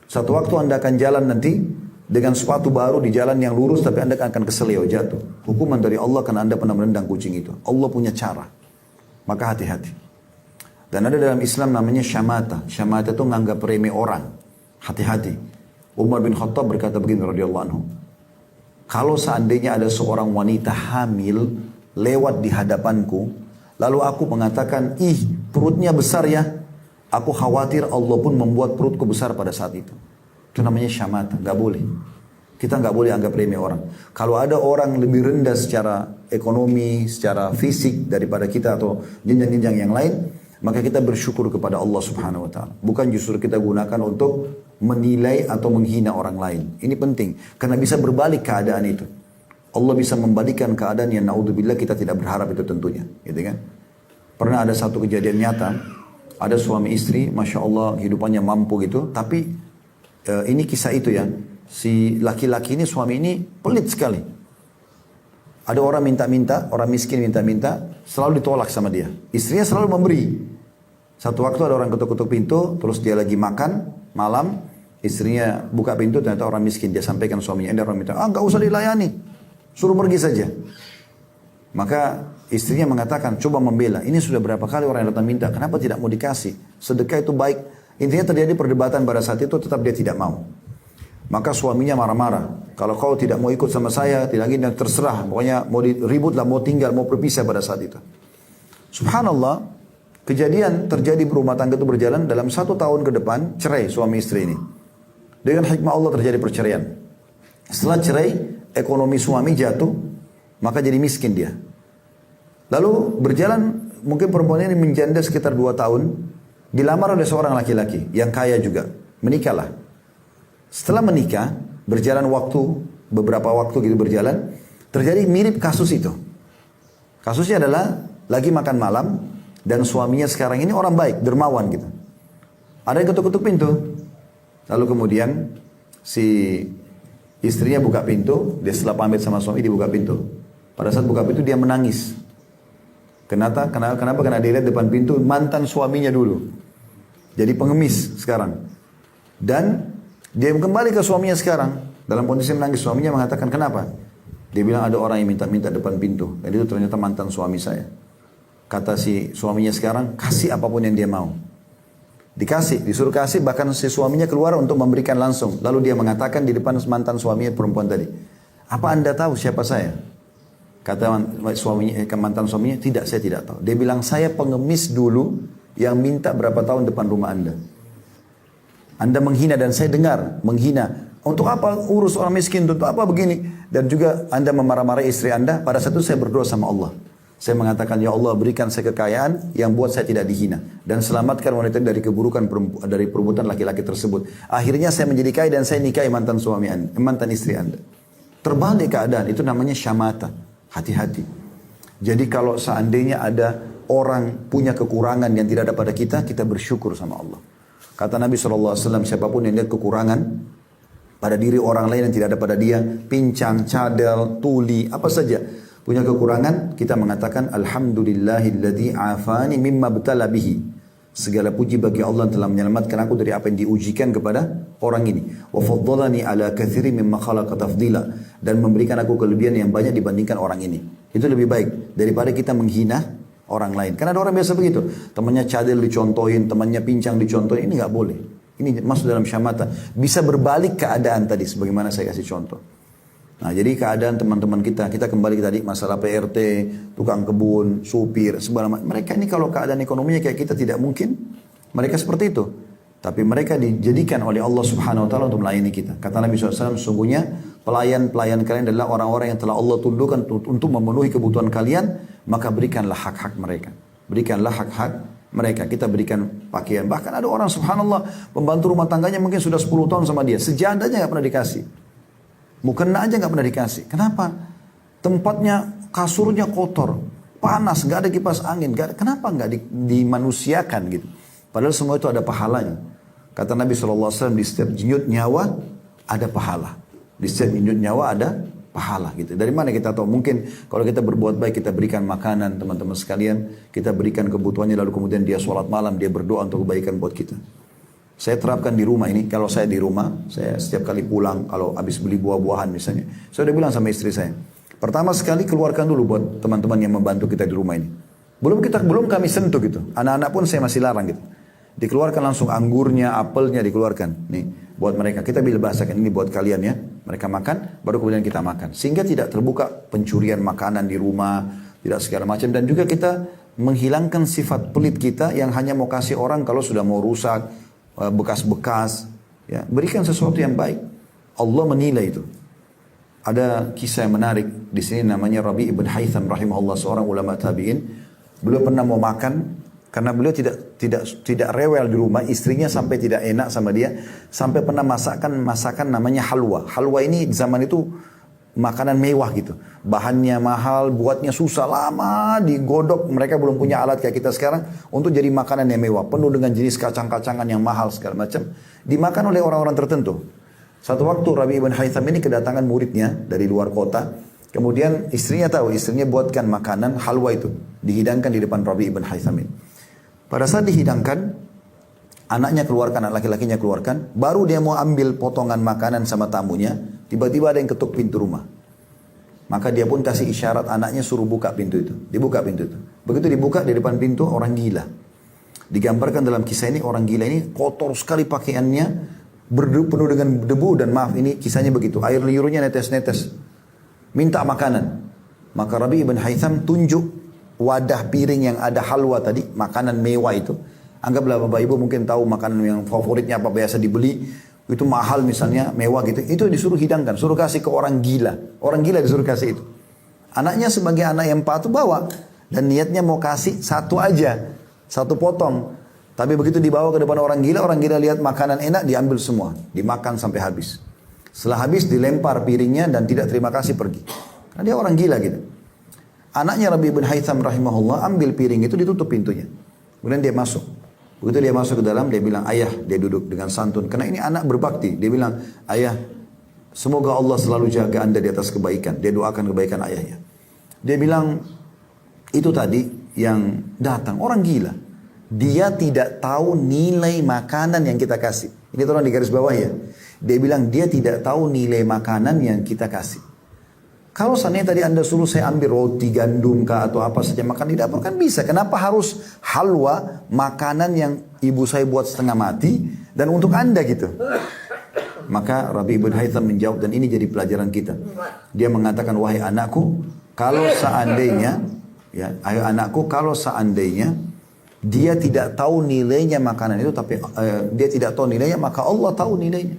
satu waktu Anda akan jalan nanti dengan sepatu baru di jalan yang lurus, tapi Anda akan keselio, jatuh. Hukuman dari Allah karena Anda pernah menendang kucing itu. Allah punya cara. Maka hati-hati. Dan ada dalam Islam namanya syamata. Syamata itu menganggap remeh orang. Hati-hati. Umar bin Khattab berkata begini radhiyallahu anhu. Kalau seandainya ada seorang wanita hamil lewat di hadapanku, lalu aku mengatakan, ih perutnya besar ya, aku khawatir Allah pun membuat perutku besar pada saat itu. Itu namanya syamata, gak boleh. Kita gak boleh anggap remeh orang. Kalau ada orang lebih rendah secara ekonomi, secara fisik daripada kita atau jenjang-jenjang yang lain, maka kita bersyukur kepada Allah subhanahu wa ta'ala. Bukan justru kita gunakan untuk menilai atau menghina orang lain. Ini penting, karena bisa berbalik keadaan itu. Allah bisa membalikkan keadaan yang naudzubillah kita tidak berharap itu tentunya, gitu kan? Pernah ada satu kejadian nyata, ada suami istri, masya Allah hidupannya mampu gitu, tapi ini kisah itu ya, si laki-laki ini, suami ini pelit sekali. Ada orang minta-minta, orang miskin minta-minta, selalu ditolak sama dia. Istrinya selalu memberi. Satu waktu ada orang ketuk-ketuk pintu, terus dia lagi makan malam, istrinya buka pintu, ternyata orang miskin. Dia sampaikan suaminya, ada orang minta, nggak usah dilayani, suruh pergi saja. Maka istrinya mengatakan, coba membela. Ini sudah berapa kali orang yang datang minta, kenapa tidak mau dikasih? Sedekah itu baik. Intinya terjadi perdebatan pada saat itu, tetap dia tidak mau. Maka suaminya marah-marah. Kalau kau tidak mau ikut sama saya, tidak lagi terserah. Pokoknya mau ribut lah, mau tinggal, mau berpisah pada saat itu. Subhanallah, kejadian terjadi berumah tangga itu berjalan dalam 1 tahun ke depan, cerai suami istri ini. Dengan hikmah Allah terjadi perceraian. Setelah cerai, ekonomi suami jatuh, maka jadi miskin dia. Lalu berjalan, mungkin perempuan ini menjanda sekitar 2 tahun, dilamar oleh seorang laki-laki yang kaya juga, menikahlah. Setelah menikah, berjalan waktu, beberapa waktu gitu berjalan, terjadi mirip kasus itu. Kasusnya adalah lagi makan malam, dan suaminya sekarang ini orang baik, dermawan gitu. Ada yang ketuk-ketuk pintu. Lalu kemudian si istrinya buka pintu, dia setelah pamit sama suami, dia buka pintu. Pada saat buka pintu dia menangis. Kenapa? Karena dia lihat depan pintu mantan suaminya dulu. Jadi pengemis sekarang. Dan dia kembali ke suaminya sekarang. Dalam kondisi menangis, suaminya mengatakan, kenapa? Dia bilang ada orang yang minta-minta depan pintu. Dan itu ternyata mantan suami saya. Kata si suaminya sekarang, kasih apapun yang dia mau. Dikasih, disuruh kasih, bahkan si suaminya keluar untuk memberikan langsung. Lalu dia mengatakan di depan mantan suaminya perempuan tadi, apa anda tahu siapa saya? Kata mantan suaminya, tidak, saya tidak tahu. Dia bilang, saya pengemis dulu yang minta berapa tahun depan rumah anda. Anda menghina dan saya dengar menghina. Untuk apa urus orang miskin? Untuk apa begini? Dan juga Anda memarah-marahi istri Anda. Pada saat itu saya berdoa sama Allah. Saya mengatakan, ya Allah berikan saya kekayaan yang buat saya tidak dihina. Dan selamatkan wanita dari keburukan dari perbuatan laki-laki tersebut. Akhirnya saya menjadi kaya dan saya nikahi mantan suami Anda, mantan istri Anda. Terbalik keadaan, itu namanya syamata. Hati-hati. Jadi kalau seandainya ada orang punya kekurangan yang tidak ada pada kita, kita bersyukur sama Allah. Kata Nabi SAW, siapapun yang lihat kekurangan pada diri orang lain yang tidak ada pada dia, pincang, cadel, tuli, apa saja, punya kekurangan, kita mengatakan, Alhamdulillahilladzi afani mimma btala bihi. Segala puji bagi Allah telah menyelamatkan aku dari apa yang diujikan kepada orang ini. Wa faddalani ala katsiri mimma khalaqa tafdila. Dan memberikan aku kelebihan yang banyak dibandingkan orang ini. Itu lebih baik daripada kita menghina orang lain. Karena ada orang biasa begitu. Temannya cadel dicontohin, temannya pincang dicontohin. Ini nggak boleh. Ini masuk dalam syamata. Bisa berbalik keadaan tadi sebagaimana saya kasih contoh. Nah, jadi keadaan teman-teman kita kembali tadi masalah PRT, tukang kebun, supir, segala macam. Mereka ini kalau keadaan ekonominya kayak kita tidak mungkin mereka seperti itu. Tapi mereka dijadikan oleh Allah Subhanahu wa taala untuk melayani kita. Kata Nabi SAW, sesungguhnya pelayan-pelayan kalian adalah orang-orang yang telah Allah tundukkan untuk memenuhi kebutuhan kalian, maka berikanlah hak-hak mereka. Berikanlah hak-hak mereka. Kita berikan pakaian. Bahkan ada orang subhanallah, pembantu rumah tangganya mungkin sudah 10 tahun sama dia. Sejadahnya nggak pernah dikasih. Mukena aja nggak pernah dikasih. Kenapa? Tempatnya, kasurnya kotor, panas, nggak ada kipas angin. Kenapa nggak dimanusiakan gitu? Padahal semua itu ada pahalanya. Kata Nabi SAW, di setiap denyut nyawa ada pahala. Di setiap denyut nyawa ada pahala gitu. Dari mana kita tahu? Mungkin kalau kita berbuat baik, kita berikan makanan teman-teman sekalian, kita berikan kebutuhannya, lalu kemudian dia sholat malam, dia berdoa untuk kebaikan buat kita. Saya terapkan di rumah ini. Kalau saya di rumah, saya setiap kali pulang, kalau habis beli buah-buahan misalnya, saya udah bilang sama istri saya, pertama sekali keluarkan dulu buat teman-teman yang membantu kita di rumah ini. Belum kami sentuh gitu. Anak-anak pun saya masih larang gitu. Dikeluarkan langsung anggurnya, apelnya dikeluarkan. Nih, buat mereka. Kita bila bahasakan ini buat kalian ya. Mereka makan, baru kemudian kita makan. Sehingga tidak terbuka pencurian makanan di rumah, tidak segala macam. Dan juga kita menghilangkan sifat pelit kita yang hanya mau kasih orang kalau sudah mau rusak, bekas-bekas. Ya, berikan sesuatu yang baik. Allah menilai itu. Ada kisah yang menarik. Di sini namanya Rabi ibn Haytham rahimahullah, seorang ulama tabi'in. Beliau pernah mau makan, karena beliau tidak rewel di rumah, istrinya sampai tidak enak sama dia, sampai pernah masakan namanya halwa. Halwa ini zaman itu makanan mewah gitu. Bahannya mahal, buatnya susah, lama digodok. Mereka belum punya alat kayak kita sekarang untuk jadi makanan yang mewah, penuh dengan jenis kacang-kacangan yang mahal segala macam. Dimakan oleh orang-orang tertentu. Satu waktu Rabi ibn Haytham ini kedatangan muridnya dari luar kota. Kemudian istrinya tahu, istrinya buatkan makanan halwa itu, dihidangkan di depan Rabi ibn Haytham ini. Pada saat dihidangkan, anaknya keluarkan, anak laki-lakinya keluarkan, baru dia mau ambil potongan makanan sama tamunya, tiba-tiba ada yang ketuk pintu rumah. Maka dia pun kasih isyarat anaknya suruh buka pintu itu. Dibuka pintu itu. Begitu dibuka, di depan pintu orang gila. Digambarkan dalam kisah ini, orang gila ini kotor sekali pakaiannya, penuh dengan debu, dan maaf ini kisahnya begitu. Air liurnya netes-netes. Minta makanan. Maka Rabi ibn Haytham tunjuk wadah piring yang ada halwa tadi, makanan mewah itu. Anggaplah Bapak Ibu mungkin tahu makanan yang favoritnya apa biasa dibeli, itu mahal misalnya, mewah gitu. Itu disuruh hidangkan, suruh kasih ke orang gila. Orang gila disuruh kasih itu. Anaknya sebagai anak yang patuh bawa, dan niatnya mau kasih satu aja, satu potong. Tapi begitu dibawa ke depan orang gila lihat makanan enak, diambil semua, dimakan sampai habis. Setelah habis dilempar piringnya dan tidak terima kasih, pergi. Karena dia orang gila gitu. Anaknya Rabi ibn Haytham rahimahullah ambil piring itu, ditutup pintunya. Kemudian dia masuk. Begitu dia masuk ke dalam, dia bilang, ayah, dia duduk dengan santun. Karena ini anak berbakti. Dia bilang, ayah, semoga Allah selalu jaga anda di atas kebaikan. Dia doakan kebaikan ayahnya. Dia bilang, itu tadi yang datang, orang gila. Dia tidak tahu nilai makanan yang kita kasih. Ini tolong di garis bawah ya. Dia bilang, dia tidak tahu nilai makanan yang kita kasih. Kalau seandainya tadi anda suruh saya ambil roti gandum kah atau apa saja makan di dapur kan bisa. Kenapa harus halwa, makanan yang ibu saya buat setengah mati dan untuk anda gitu. Maka Rabi ibn Haytham menjawab, dan ini jadi pelajaran kita. Dia mengatakan, wahai anakku, kalau seandainya, ya, ayo anakku, kalau seandainya dia tidak tahu nilainya makanan itu, tapi dia tidak tahu nilainya, maka Allah tahu nilainya.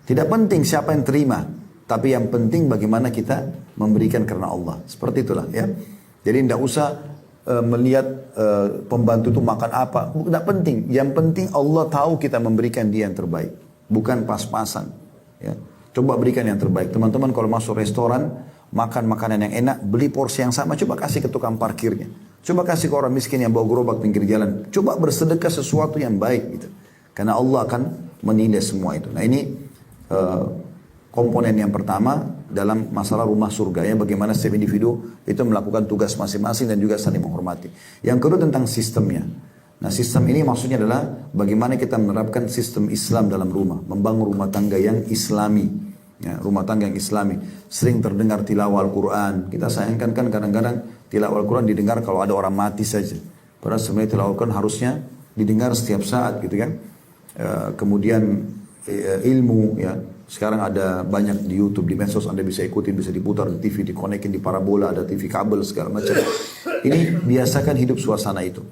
Tidak penting siapa yang terima. Tapi yang penting bagaimana kita memberikan karena Allah. Seperti itulah ya. Jadi tidak usah melihat pembantu itu makan apa. Tidak penting. Yang penting Allah tahu kita memberikan dia yang terbaik. Bukan pas-pasan. Ya. Coba berikan yang terbaik. Teman-teman kalau masuk restoran, makan makanan yang enak, beli porsi yang sama, coba kasih ke tukang parkirnya. Coba kasih ke orang miskin yang bawa gerobak pinggir jalan. Coba bersedekah sesuatu yang baik gitu. Karena Allah akan menilai semua itu. Nah ini komponen yang pertama dalam masalah rumah surga ya, bagaimana setiap individu itu melakukan tugas masing-masing dan juga saling menghormati. Yang kedua tentang sistemnya. Nah sistem ini maksudnya adalah bagaimana kita menerapkan sistem Islam dalam rumah, membangun rumah tangga yang Islami. Ya, rumah tangga yang islami. Sering terdengar tilawah Al-Quran. Kita sayangkan kan kadang-kadang tilawah Al-Quran didengar kalau ada orang mati saja. Padahal sebenarnya tilawah Al-Quran harusnya didengar setiap saat gitu kan. Kemudian ilmu ya. Sekarang ada banyak di YouTube, di medsos Anda bisa ikuti, bisa diputar di TV, dikonekin di parabola, ada TV kabel segala macam. Ini biasakan hidup suasana itu.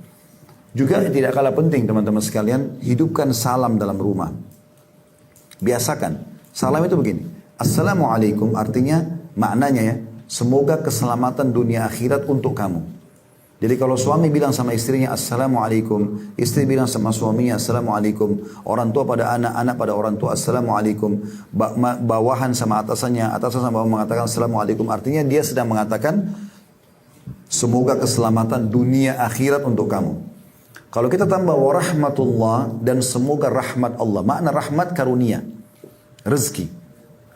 Juga tidak kalah penting teman-teman sekalian, hidupkan salam dalam rumah. Biasakan. Salam itu begini. Assalamualaikum artinya maknanya ya, semoga keselamatan dunia akhirat untuk kamu. Jadi kalau suami bilang sama istrinya Assalamualaikum, istri bilang sama suaminya Assalamualaikum, orang tua pada anak, anak pada orang tua Assalamualaikum, bawahan sama atasannya, atasan sama bawahan mengatakan Assalamualaikum, artinya dia sedang mengatakan semoga keselamatan dunia akhirat untuk kamu. Kalau kita tambah warahmatullah dan semoga rahmat Allah, makna rahmat karunia, rezeki,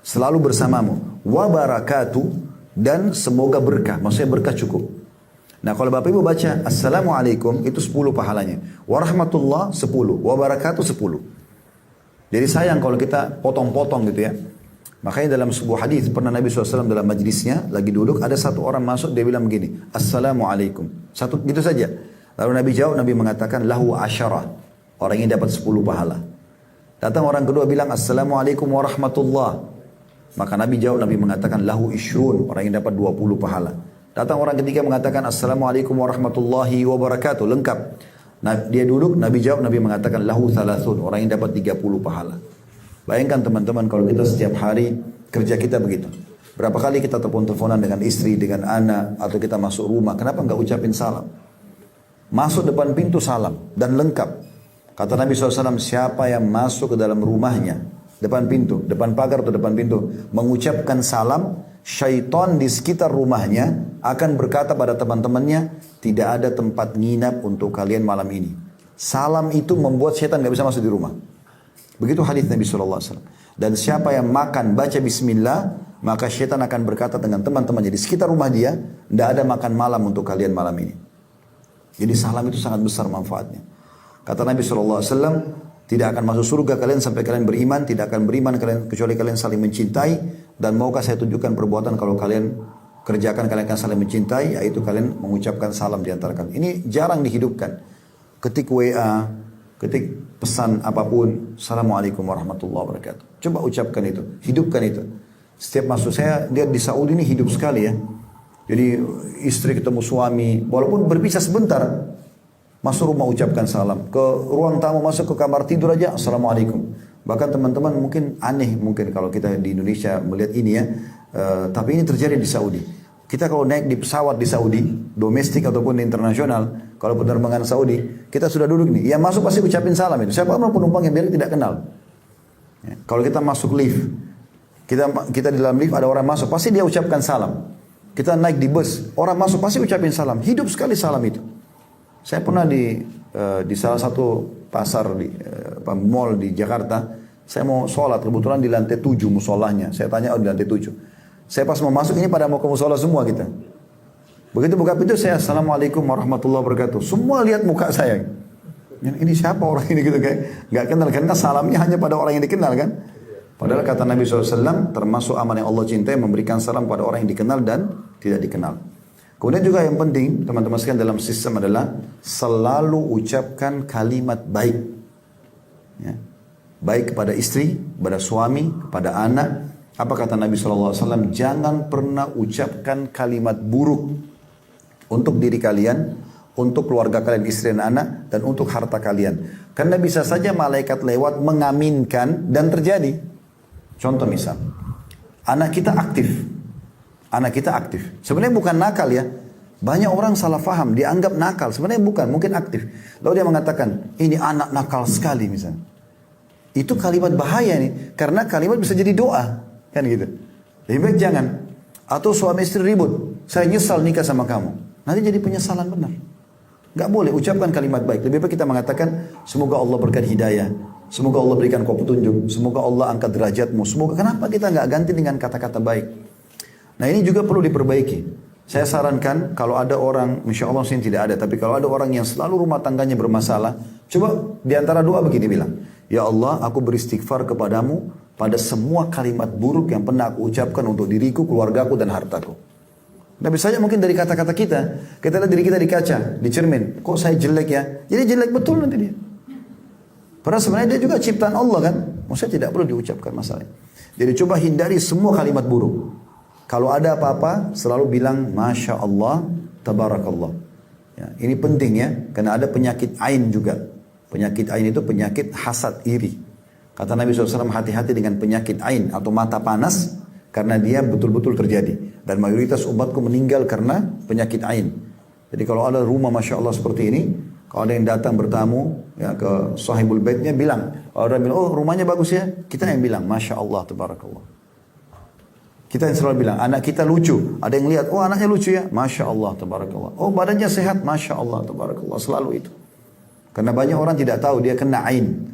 selalu bersamamu, wabarakatuh dan semoga berkah, maksudnya berkah cukup. Nah kalau Bapak Ibu baca Assalamualaikum itu 10 pahalanya. Warahmatullah 10. Wabarakatuh 10. Jadi sayang kalau kita potong-potong gitu ya. Makanya dalam sebuah hadis pernah Nabi SAW dalam majlisnya lagi duduk ada satu orang masuk dia bilang begini. Assalamualaikum. Satu gitu saja. Lalu Nabi jawab, Nabi mengatakan lahu asyarah. Orang ini dapat 10 pahala. Datang orang kedua bilang Assalamualaikum warahmatullah. Maka Nabi jawab, Nabi mengatakan lahu ishrun. Orang ini dapat 20 pahala. Datang orang ketiga mengatakan Assalamualaikum warahmatullahi wabarakatuh. Lengkap. Nah, dia duduk, Nabi jawab, Nabi mengatakan lahu thalathun. Orang yang dapat 30 pahala. Bayangkan teman-teman kalau kita setiap hari kerja kita begitu. Berapa kali kita telepon-teleponan dengan istri, dengan anak, atau kita masuk rumah. Kenapa enggak ucapin salam? Masuk depan pintu salam dan lengkap. Kata Nabi SAW, siapa yang masuk ke dalam rumahnya, depan pintu, depan pagar atau depan pintu, mengucapkan salam, syaitan di sekitar rumahnya akan berkata pada teman-temannya, tidak ada tempat nginap untuk kalian malam ini. Salam itu membuat syaitan gak bisa masuk di rumah. Begitu hadis Nabi SAW. Dan siapa yang makan baca bismillah, maka syaitan akan berkata dengan teman-temannya di sekitar rumah dia, tidak ada makan malam untuk kalian malam ini. Jadi salam itu sangat besar manfaatnya. Kata Nabi SAW, tidak akan masuk surga kalian sampai kalian beriman, tidak akan beriman kalian kecuali kalian saling mencintai, dan maukah saya tunjukkan perbuatan kalau kalian kerjakan kalian akan saling mencintai, yaitu kalian mengucapkan salam di antara kalian. Ini jarang dihidupkan. Ketik WA, ketik pesan apapun, Assalamualaikum warahmatullahi wabarakatuh. Coba ucapkan itu, hidupkan itu. Setiap masuk saya lihat di Saudi ini hidup sekali ya. Jadi istri ketemu suami, walaupun berpisah sebentar, masuk rumah ucapkan salam. Ke ruang tamu masuk ke kamar tidur aja Assalamualaikum. Bahkan teman-teman mungkin aneh mungkin kalau kita di Indonesia melihat ini ya. Tapi ini terjadi di Saudi. Kita kalau naik di pesawat di Saudi, domestik ataupun internasional, kalau penerbangan Saudi, kita sudah duduk nih. Ya masuk pasti ucapin salam itu. Siapa penumpang yang biar tidak kenal. Ya, kalau kita masuk lift, kita di dalam lift ada orang masuk, pasti dia ucapkan salam. Kita naik di bus, orang masuk pasti ucapin salam. Hidup sekali salam itu. Saya pernah di salah satu pasar di mall di Jakarta, saya mau sholat, kebetulan di lantai 7 musolahnya. Saya tanya, di lantai 7. Saya pas mau masuk, ini pada mau ke musola semua kita. Begitu buka pintu, saya Assalamualaikum warahmatullahi wabarakatuh. Semua lihat muka saya. Ini siapa orang ini gitu kayak nggak kenal, karena salamnya hanya pada orang yang dikenal kan. Padahal kata Nabi SAW, termasuk amal yang Allah cintai, memberikan salam pada orang yang dikenal dan tidak dikenal. Kemudian juga yang penting, teman-teman sekalian dalam sistem adalah selalu ucapkan kalimat baik. Ya. Baik kepada istri, kepada suami, kepada anak. Apa kata Nabi SAW? Jangan pernah ucapkan kalimat buruk untuk diri kalian, untuk keluarga kalian, istri dan anak, dan untuk harta kalian. Karena bisa saja malaikat lewat mengaminkan dan terjadi. Contoh misal, anak kita aktif. Anak kita aktif. Sebenarnya bukan nakal ya. Banyak orang salah faham, dianggap nakal. Sebenarnya bukan, mungkin aktif. Lalu dia mengatakan, ini anak nakal sekali misalnya. Itu kalimat bahaya nih. Karena kalimat bisa jadi doa. Kan gitu. Lebih baik jangan. Atau suami istri ribut. Saya nyesal nikah sama kamu. Nanti jadi penyesalan benar. Gak boleh ucapkan kalimat baik. Lebih baik kita mengatakan, semoga Allah berikan hidayah. Semoga Allah berikan kau petunjuk. Semoga Allah angkat derajatmu. Semoga, kenapa kita gak ganti dengan kata-kata baik? Nah ini juga perlu diperbaiki. Saya sarankan kalau ada orang, insya Allah sih tidak ada, tapi kalau ada orang yang selalu rumah tangganya bermasalah, coba diantara doa begini bilang, ya Allah aku beristighfar kepadamu pada semua kalimat buruk yang pernah aku ucapkan untuk diriku, keluargaku, dan hartaku. Nah bisa mungkin dari kata-kata kita lihat diri kita di kaca, di cermin, kok saya jelek ya? Jadi jelek betul nanti dia. Padahal sebenarnya dia juga ciptaan Allah kan, maksudnya tidak perlu diucapkan masalahnya. Jadi coba hindari semua kalimat buruk. Kalau ada apa-apa, selalu bilang Masya Allah, Tabarakallah. Ya, ini penting ya, karena ada penyakit ain juga. Penyakit ain itu penyakit hasad, iri. Kata Nabi SAW, hati-hati dengan penyakit ain atau mata panas, karena dia betul-betul terjadi. Dan mayoritas umatku meninggal karena penyakit ain. Jadi kalau ada rumah Masya Allah seperti ini, kalau ada yang datang bertamu ya, ke sahibul baitnya bilang, kalau orang bilang, oh rumahnya bagus ya, kita yang bilang, Masya Allah, Tabarakallah. Kita yang selalu bilang, anak kita lucu. Ada yang lihat, oh anaknya lucu ya, Masya Allah, Tabarakallah. Oh badannya sehat, Masya Allah, Tabarakallah. Selalu itu. Karena banyak orang tidak tahu dia kena ain.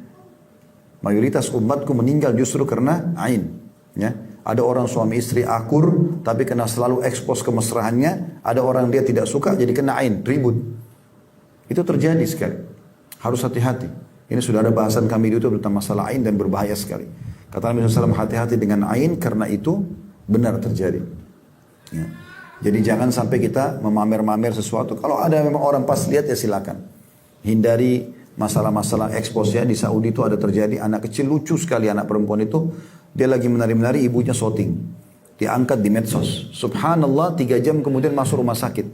Mayoritas umatku meninggal justru karena ain. Ya. Ada orang suami istri akur, tapi kena selalu ekspos kemesraannya. Ada orang dia tidak suka, jadi kena ain, ribut. Itu terjadi sekali. Harus hati-hati. Ini sudah ada bahasan kami itu tentang masalah ain dan berbahaya sekali. Kata Nabi SAW, hati-hati dengan ain karena itu benar terjadi. Ya. Jadi jangan sampai kita memamer-mamer sesuatu. Kalau ada memang orang pas lihat ya silakan. Hindari masalah-masalah ekspos ya. Di Saudi itu ada terjadi anak kecil lucu sekali, anak perempuan itu. Dia lagi menari-menari, ibunya syuting. Diangkat di medsos. Subhanallah, 3 jam kemudian masuk rumah sakit.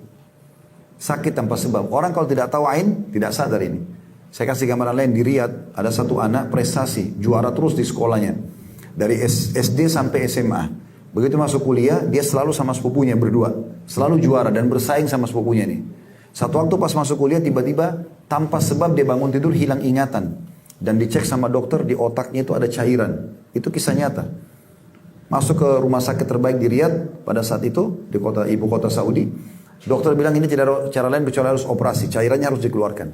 Sakit tanpa sebab. Orang kalau tidak tahu ain, tidak sadar ini. Saya kasih gambaran lain di Riyadh. Ada satu anak prestasi, juara terus di sekolahnya. Dari SD sampai SMA. Begitu masuk kuliah, dia selalu sama sepupunya berdua. Selalu juara dan bersaing sama sepupunya nih. Satu waktu pas masuk kuliah, tiba-tiba tanpa sebab dia bangun tidur hilang ingatan. Dan dicek sama dokter, di otaknya itu ada cairan. Itu kisah nyata. Masuk ke rumah sakit terbaik di Riyadh pada saat itu, di ibu kota Saudi. Dokter bilang ini tidak ada cara lain kecuali harus operasi, cairannya harus dikeluarkan.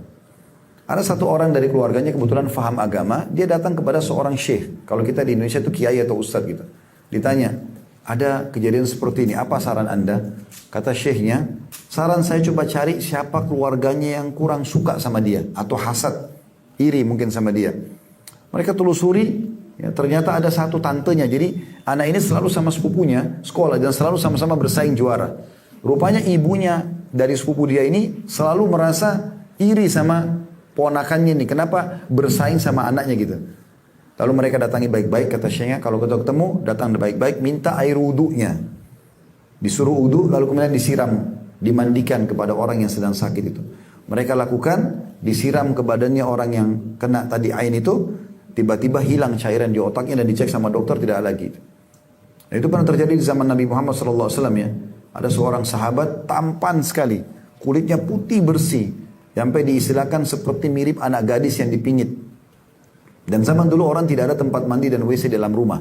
Ada satu orang dari keluarganya kebetulan faham agama, dia datang kepada seorang syekh. Kalau kita di Indonesia itu kiai atau ustadz gitu. Ditanya, ada kejadian seperti ini, apa saran anda? Kata syekhnya, saran saya coba cari siapa keluarganya yang kurang suka sama dia. Atau hasad, iri mungkin sama dia. Mereka telusuri, ya, ternyata ada satu tantenya. Jadi anak ini selalu sama sepupunya sekolah dan selalu sama-sama bersaing juara. Rupanya ibunya dari sepupu dia ini selalu merasa iri sama ponakannya nih. Kenapa bersaing sama anaknya gitu. Lalu mereka datangi baik-baik, kata syekhnya, kalau kita ketemu datang baik-baik, minta air wudunya. Disuruh wudu lalu kemudian disiram, dimandikan kepada orang yang sedang sakit itu. Mereka lakukan, disiram ke badannya orang yang kena tadi ain itu, tiba-tiba hilang cairan di otaknya dan dicek sama dokter tidak ada lagi. Dan itu pernah terjadi di zaman Nabi Muhammad SAW ya. Ada seorang sahabat tampan sekali, kulitnya putih bersih, sampai diistilahkan seperti mirip anak gadis yang dipingit. Dan zaman dulu orang tidak ada tempat mandi dan WC dalam rumah.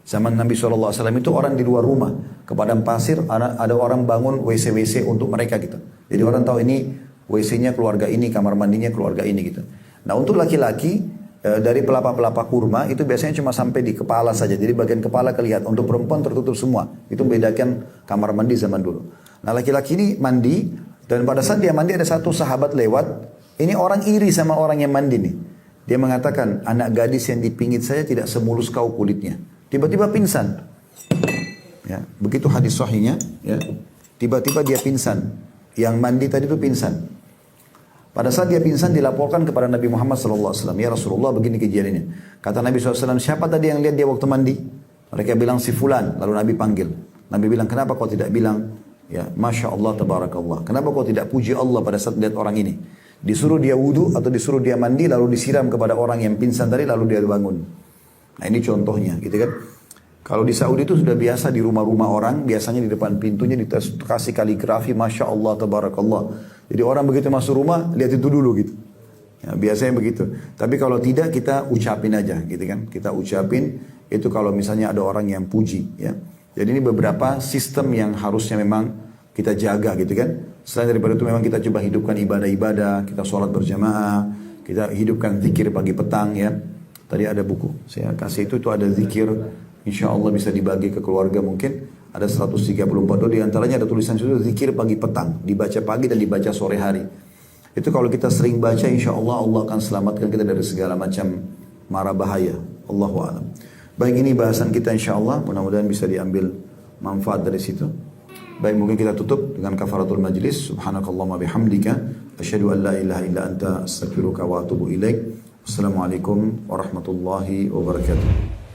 Zaman Nabi SAW itu orang di luar rumah, ke padang pasir ada orang bangun WC-WC untuk mereka gitu. Jadi orang tahu ini WC-nya keluarga ini, kamar mandinya keluarga ini gitu. Nah untuk laki-laki dari pelapa-pelapa kurma itu biasanya cuma sampai di kepala saja. Jadi bagian kepala kelihatan. Untuk perempuan tertutup semua. Itu membedakan kamar mandi zaman dulu. Nah laki-laki ini mandi. Dan pada saat dia mandi ada satu sahabat lewat. Ini orang iri sama orang yang mandi nih. Dia mengatakan anak gadis yang dipingit saya tidak semulus kau kulitnya. Tiba-tiba pingsan. Ya, begitu hadis sahihnya. Ya, tiba-tiba dia pingsan. Yang mandi tadi itu pingsan. Pada saat dia pingsan dilaporkan kepada Nabi Muhammad SAW. Ya Rasulullah begini kejadiannya. Kata Nabi SAW, siapa tadi yang lihat dia waktu mandi? Mereka bilang si fulan. Lalu Nabi panggil. Nabi bilang, kenapa kau tidak bilang, ya Masya Allah, Tabarakallah. Kenapa kau tidak puji Allah pada saat lihat orang ini? Disuruh dia wudu atau disuruh dia mandi lalu disiram kepada orang yang pingsan tadi lalu dia bangun. Nah ini contohnya gitu kan. Kalau di Saudi itu sudah biasa di rumah-rumah orang, biasanya di depan pintunya dikasih kaligrafi Masya Allah, Tabarakallah. Jadi orang begitu masuk rumah, lihat itu dulu gitu. Ya, biasanya begitu. Tapi kalau tidak kita ucapin aja gitu kan. Kita ucapin itu kalau misalnya ada orang yang puji ya. Jadi ini beberapa sistem yang harusnya memang kita jaga gitu kan. Selain daripada itu memang kita coba hidupkan ibadah-ibadah, kita sholat berjamaah, kita hidupkan zikir pagi petang ya. Tadi ada buku, saya kasih itu ada zikir. Insya Allah bisa dibagi ke keluarga mungkin. Ada 134 doa, di antaranya ada tulisan itu zikir pagi petang. Dibaca pagi dan dibaca sore hari. Itu kalau kita sering baca insya Allah, Allah akan selamatkan kita dari segala macam mara bahaya. Allahu a'lam. Baik, ini bahasan kita insyaAllah, mudah-mudahan bisa diambil manfaat dari situ. Baik, mungkin kita tutup dengan kafaratul majlis. Subhanakallahumma bihamdika asyhadu an la ilaha illa anta astaghfiruka wa atubu ilaik. Wassalamualaikum warahmatullahi wabarakatuh.